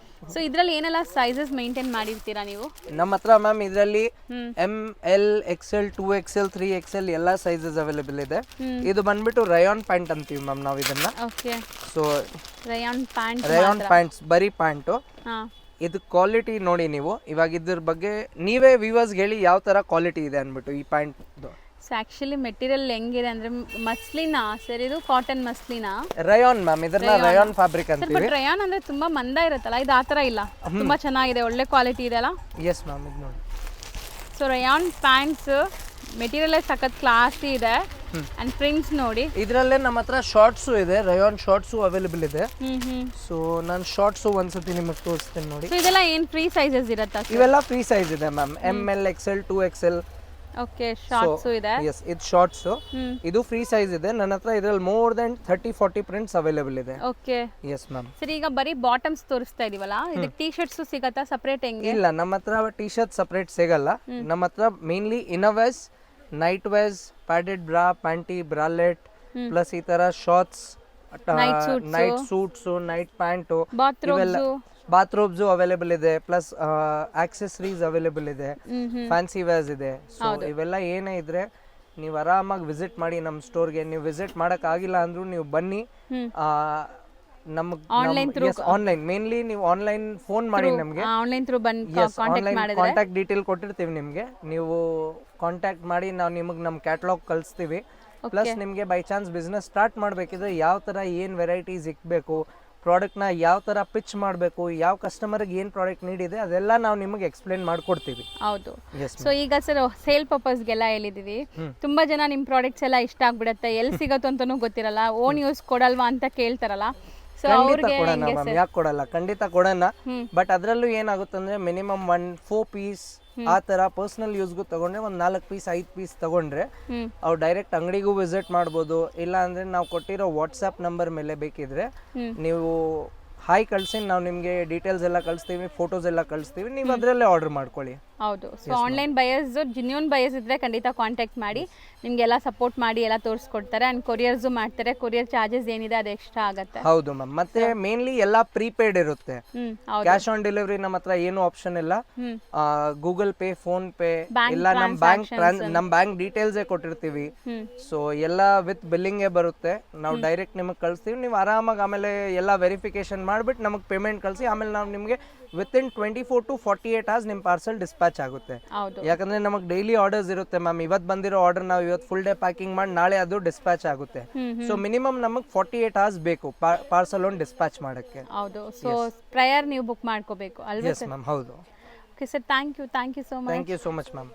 ಸೊ ಇದ್ರಲ್ಲಿ ಏನೆಲ್ಲ ಸೈಜಸ್ ಮೇಂಟೈನ್ ಮಾಡಿರ್ತೀರಾ ನೀವು? ನಮ್ಮ ಹತ್ರ ಮ್ಯಾಮ್ ಇದರಲ್ಲಿ ML XL 2XL 3XL ಎಲ್ಲ ಸೈಜಸ್ ಅವೈಲೇಬಲ್ ಇದೆ. ಇದು ಬಂದ್ಬಿಟ್ಟು ರಯಾನ್ ಪ್ಯಾಂಟ್ ಅಂತೀವಿ ಮ್ಯಾಮ್ ನಾವು ಇದನ್ನ. ಓಕೆ, ಸೊ ರಯಾನ್ ಪ್ಯಾಂಟ್ಸ್ ಬರೀ ಪ್ಯಾಂಟು. ಹಾ, ಇದು ಕ್ವಾಲಿಟಿ ನೋಡಿ ನೀವು. ಇವಾಗ ಇದ್ರ ಬಗ್ಗೆ ನೀವೇ ವ್ಯೂವರ್ಸ್ಗೆ ಹೇಳಿ ಯಾವ ತರ ಕ್ವಾಲಿಟಿ ಇದೆ ಅಂದ್ಬಿಟ್ಟು ಈ ಪ್ಯಾಂಟ್. ಸೊ ಆಕ್ಚುಲಿ ಮೆಟೀರಿಯಲ್ ಹೆಂಗಿದೆ ಅಂದ್ರೆ ಮಸ್ಲಿನಾ ಸರ್, ಇದು ಕಾಟನ್ ಮಸ್ಲಿನಾ? ರಯಾನ್ ಮ್ಯಾಮ್, ಇದನ್ನ ರಯಾನ್ ಫ್ಯಾಬ್ರಿಕ್ ಸರ್ ಅಂತೀವಿ. ಬಟ್ ರಯಾನ್ ಅಂದ್ರೆ ತುಂಬಾ ಮಂದ ಇರುತ್ತಲ್ಲ, ಇದು ಆತರ ಇಲ್ಲ, ತುಂಬಾ ಚೆನ್ನಾಗಿದೆ, ಒಳ್ಳೆ ಕ್ವಾಲಿಟಿ ಇದೆ ಅಲ್ಲ? ಎಸ್ ಮ್ಯಾಮ್, ಇದು ನೋಡಿ. ಸೊ ರಯಾನ್ ಪ್ಯಾಂಟ್ಸ್ ಮೆಟೀರಿಯಲ್ ಸಖತ್ ಕ್ಲಾಸಿ ಇದೆ ಅಂಡ್ ಪ್ರಿಂಟ್ಸ್ ನೋಡಿ. ಇದರಲ್ಲೇ ನಮ್ಮ ಹತ್ರ ಶಾರ್ಟ್ಸು ಇದೆ, ರಯಾನ್ ಶಾರ್ಟ್ಸು ಅವೈಲೇಬಲ್ ಇದೆ. ಸೊ ನಾನು ಶಾರ್ಟ್ಸು ಒಂದ್ಸತಿ ನಿಮಗೆ ತೋರಿಸ್ತೀನಿ ನೋಡಿ. ಸೊ ಇದೆಲ್ಲ ಏನ್ ಫ್ರೀ ಸೈಜಸ್ ಇರುತ್ತಾ? ಇವೆಲ್ಲ ಫ್ರೀ ಸೈಜ್ ಇದೆ ma'am, ML XL 2XL. Okay, shorts ಇದೆ. ಎಸ್, ಇದು ಶಾರ್ಟ್ಸ್, ಇದು ಫ್ರೀ ಸೈಜ್ ಇದೆ ನನ್ನ ಹತ್ರ. ಇದರಲ್ಲಿ ಮೋರ್ ದೆನ್ 30-40 ಪ್ರಿಂಟ್ಸ್ ಅವೈಲೇಬಲ್ ಇದೆ. Okay, yes ma'am. ಸರಿ ಈಗ ಬರೀ ಬಾಟಮ್ಸ್ ತೋರಿಸ್ತಾ ಇದೀವಲ್ಲ, ಇದಕ್ಕೆ ಟೀ ಶರ್ಟ್ಸ್ ಸಿಗತ್ತಾ ಸಪರೇಟ್ ಹೆಂಗೆ? ಇಲ್ಲ, ನಮ್ಮ ಹತ್ರ ಟಿ ಶರ್ಟ್ ಸಪರೇಟ್ ಸಿಗಲ್ಲ. ನಮ್ಮ ಹತ್ರ ಮೇನ್ಲಿ ಇನ್ನರ್ವೇರ್ಸ್, ನೈಟ್ ವೇರ್ಸ್, ಪ್ಯಾಡೆಡ್ ಬ್ರಾ, ಪ್ಯಾಂಟಿ, ಬ್ರಾಲೆಟ್, ಪ್ಲಸ್ ಈ ತರ shorts, night suits, night pant, ಇವೆಲ್ಲ ಬಾತ್ರೂಮ್ಸ್ ಅವೈಲೇಬಲ್ ಇದೆ. ಪ್ಲಸ್ ಆಕ್ಸೆಸರೀಸ್ ಅವೈಲೇಬಲ್ ಇದೆ, ಫ್ಯಾನ್ಸಿ ವೇರ್ಸ್ ಇದೆ. ಸೊ ಇವೆಲ್ಲ ಏನೇ ಇದ್ರೆ ನೀವು ಆರಾಮಾಗಿ ವಿಸಿಟ್ ಮಾಡಿ ನಮ್ಮ ಸ್ಟೋರ್ಗೆ. ನೀವು ವಿಸಿಟ್ ಮಾಡಕ್ ಆಗಿಲ್ಲ ಅಂದ್ರೂ ನೀವು ಬನ್ನಿ. ಆನ್ಲೈನ್ ಮೇನ್ಲಿ ನೀವು ಆನ್ಲೈನ್ ಫೋನ್ ಮಾಡಿ ನಮಗೆ. ಆನ್ಲೈನ್ ಥ್ರೂ ಬಂದು ಆನ್ಲೈನ್ ಕಾಂಟ್ಯಾಕ್ಟ್ ಡೀಟೇಲ್ ಕೊಟ್ಟಿರ್ತೀವಿ ನಿಮಗೆ. ನೀವು ಕಾಂಟ್ಯಾಕ್ಟ್ ಮಾಡಿ ನಾವು ನಿಮಗೆ ನಮ್ಮ ಕ್ಯಾಟಲಾಗ್ ಕಳಿಸ್ತೀವಿ. ಪ್ಲಸ್ ನಿಮಗೆ ಬೈ ಚಾನ್ಸ್ ಬಿಸ್ನೆಸ್ ಸ್ಟಾರ್ಟ್ ಮಾಡಬೇಕಿದ್ರೆ ಯಾವ ಥರ ಏನು ವೆರೈಟೀಸ್ ಇಕ್ಬೇಕು, ಪ್ರಾಡಕ್ಟ್ನ ಯಾವ ಥರ ಪಿಚ್ ಮಾಡಬೇಕು, ಯಾವ ಕಸ್ಟಮರ್ಗೆ ಏನು ಪ್ರಾಡಕ್ಟ್ ನೀಡಿದೆ ಅದೆಲ್ಲ ನಾವು ನಿಮಗೆ ಎಕ್ಸ್ಪ್ಲೇನ್ ಮಾಡ್ಕೊಡ್ತೀವಿ. ಹೌದು. ಸೊ ಈಗ ಸರ್ ಸೇಲ್ ಪರ್ಪಸ್ಗೆಲ್ಲ ಹೇಳಿದೀವಿ, ತುಂಬಾ ಜನ ನಿಮ್ಮ ಪ್ರಾಡಕ್ಟ್ಸ್ ಎಲ್ಲ ಇಷ್ಟ ಆಗ್ಬಿಡುತ್ತೆ, ಎಲ್ಲಿ ಸಿಗತ್ತೋ ಅಂತನೂ ಗೊತ್ತಿರಲ್ಲ, ಓನ್ ಯೂಸ್ ಕೊಡಲ್ವಾ ಅಂತ ಕೇಳ್ತಾರಲ್ಲ. ಸೊ ಖಂಡಿತ ಕೊಡೋಣ ಮ್ಯಾಮ್, ಯಾಕೆ ಕೊಡಲ್ಲ, ಖಂಡಿತ ಕೊಡೋಣ. ಬಟ್ ಅದರಲ್ಲೂ ಏನಾಗುತ್ತಂದ್ರೆ ಮಿನಿಮಮ್ 1-4 ಪೀಸ್ ಆ ತರ ಪರ್ಸನಲ್ ಯೂಸ್ಗೂ ತಗೊಂಡ್ರೆ, ಒಂದು 4 ಪೀಸ್ 5 ಪೀಸ್ ತಗೊಂಡ್ರೆ ಅವ್ರು ಡೈರೆಕ್ಟ್ ಅಂಗಡಿಗೂ ವಿಸಿಟ್ ಮಾಡ್ಬೋದು. ಇಲ್ಲ ಅಂದ್ರೆ ನಾವು ಕೊಟ್ಟಿರೋ ವಾಟ್ಸ್ಆ್ಯಪ್ ನಂಬರ್ ಮೇಲೆ ಬೇಕಿದ್ರೆ ನೀವು ಹಾಯ್ ಕಳ್ಸಿ, ನಾವು ನಿಮಗೆ ಡೀಟೇಲ್ಸ್ ಎಲ್ಲ ಕಳಿಸ್ತೀವಿ, ಫೋಟೋಸ್ ಎಲ್ಲ ಕಳಿಸ್ತೀವಿ, ನೀವು ಅದರಲ್ಲೇ ಆರ್ಡರ್ ಮಾಡ್ಕೊಳ್ಳಿ. ಹೌದು. So online buyers, genuine buyers ಇದ್ರೆ ಖಂಡಿತ ಕಾಂಟ್ಯಾಕ್ಟ್ ಮಾಡಿ, ನಿಮ್ಗೆಲ್ಲ ಸಪೋರ್ಟ್ ಮಾಡಿ ಎಲ್ಲ ತೋರಿಸ್ಕೊಡ್ತಾರೆ. ಅಂಡ್ ಕೊರಿಯರ್ಸು ಮಾಡ್ತಾರೆ. ಕೊರಿಯರ್ ಚಾರ್ಜಸ್ ಏನಿದೆ ಅದು ಎಕ್ಸ್ಟ್ರಾ ಆಗುತ್ತೆ. ಹೌದು ಮ್ಯಾಮ್. ಮತ್ತೆ ಮೇನ್ಲಿ ಎಲ್ಲ ಪ್ರೀಪೇಡ್ ಇರುತ್ತೆ, ಕ್ಯಾಶ್ ಆನ್ ಡೆಲಿವರಿ ನಮ್ಮ ಹತ್ರ ಏನು ಆಪ್ಷನ್ ಇಲ್ಲ. ಗೂಗಲ್ ಪೇ, ಫೋನ್ ಪೇ ಇಲ್ಲ, ನಮ್ಮ ಬ್ಯಾಂಕ್ ಡೀಟೇಲ್ಸ್ ಕೊಟ್ಟಿರ್ತೀವಿ. ಸೊ ಎಲ್ಲ ವಿತ್ ಬಿಲ್ಲಿಂಗ್ ಬರುತ್ತೆ. ನಾವು ಡೈರೆಕ್ಟ್ ನಿಮಗೆ ಕಳಿಸ್ತೀವಿ. ನೀವು ಆರಾಮಾಗಿ ಆಮೇಲೆ ಎಲ್ಲ ವೆರಿಫಿಕೇಶನ್ ಮಾಡ್ಬಿಟ್ಟು ನಮಗೆ ಪೇಮೆಂಟ್ ಕಳಿಸಿ. ಆಮೇಲೆ ನಾವು ನಿಮಗೆ ವಿತಿನ್ 24 to 48 hours ನಿಮ್ಮ ಪಾರ್ಸಲ್ ಡಿಸ್ಪ್ಯಾಚ್ ಆಗುತ್ತೆ. ಯಾಕಂದ್ರೆ ನಮಗೆ ಡೈಲಿ ಆರ್ಡರ್ಸ್ ಇರುತ್ತೆ ಮ್ಯಾಮ್. ಇವತ್ತು ಬಂದಿರೋ ಆರ್ಡರ್ ನಾವು ಇವತ್ತು ಫುಲ್ ಡೇ ಪ್ಯಾಕಿಂಗ್ ಮಾಡಿ ನಾಳೆ ಅದು ಡಿಸ್ಪ್ಯಾಚ್ ಆಗುತ್ತೆ. ಸೊ ಮಿನಿಮಮ್ ನಮಗೆ 48 hours ಬೇಕು ಪಾರ್ಸಲ್ ಒಂದು ಡಿಸ್ಪ್ಯಾಚ್ ಮಾಡೋಕ್ಕೆ. ಹೌದು. ಸೊ ಪ್ರಯರ್ ನೀವು ಬುಕ್ ಮಾಡ್ಕೋಬೇಕು ಅಲ್ವಾ? ಎಸ್ ಮ್ಯಾಮ್, ಹೌದು. Okay sir, thank you so much. Thank you so much ma'am.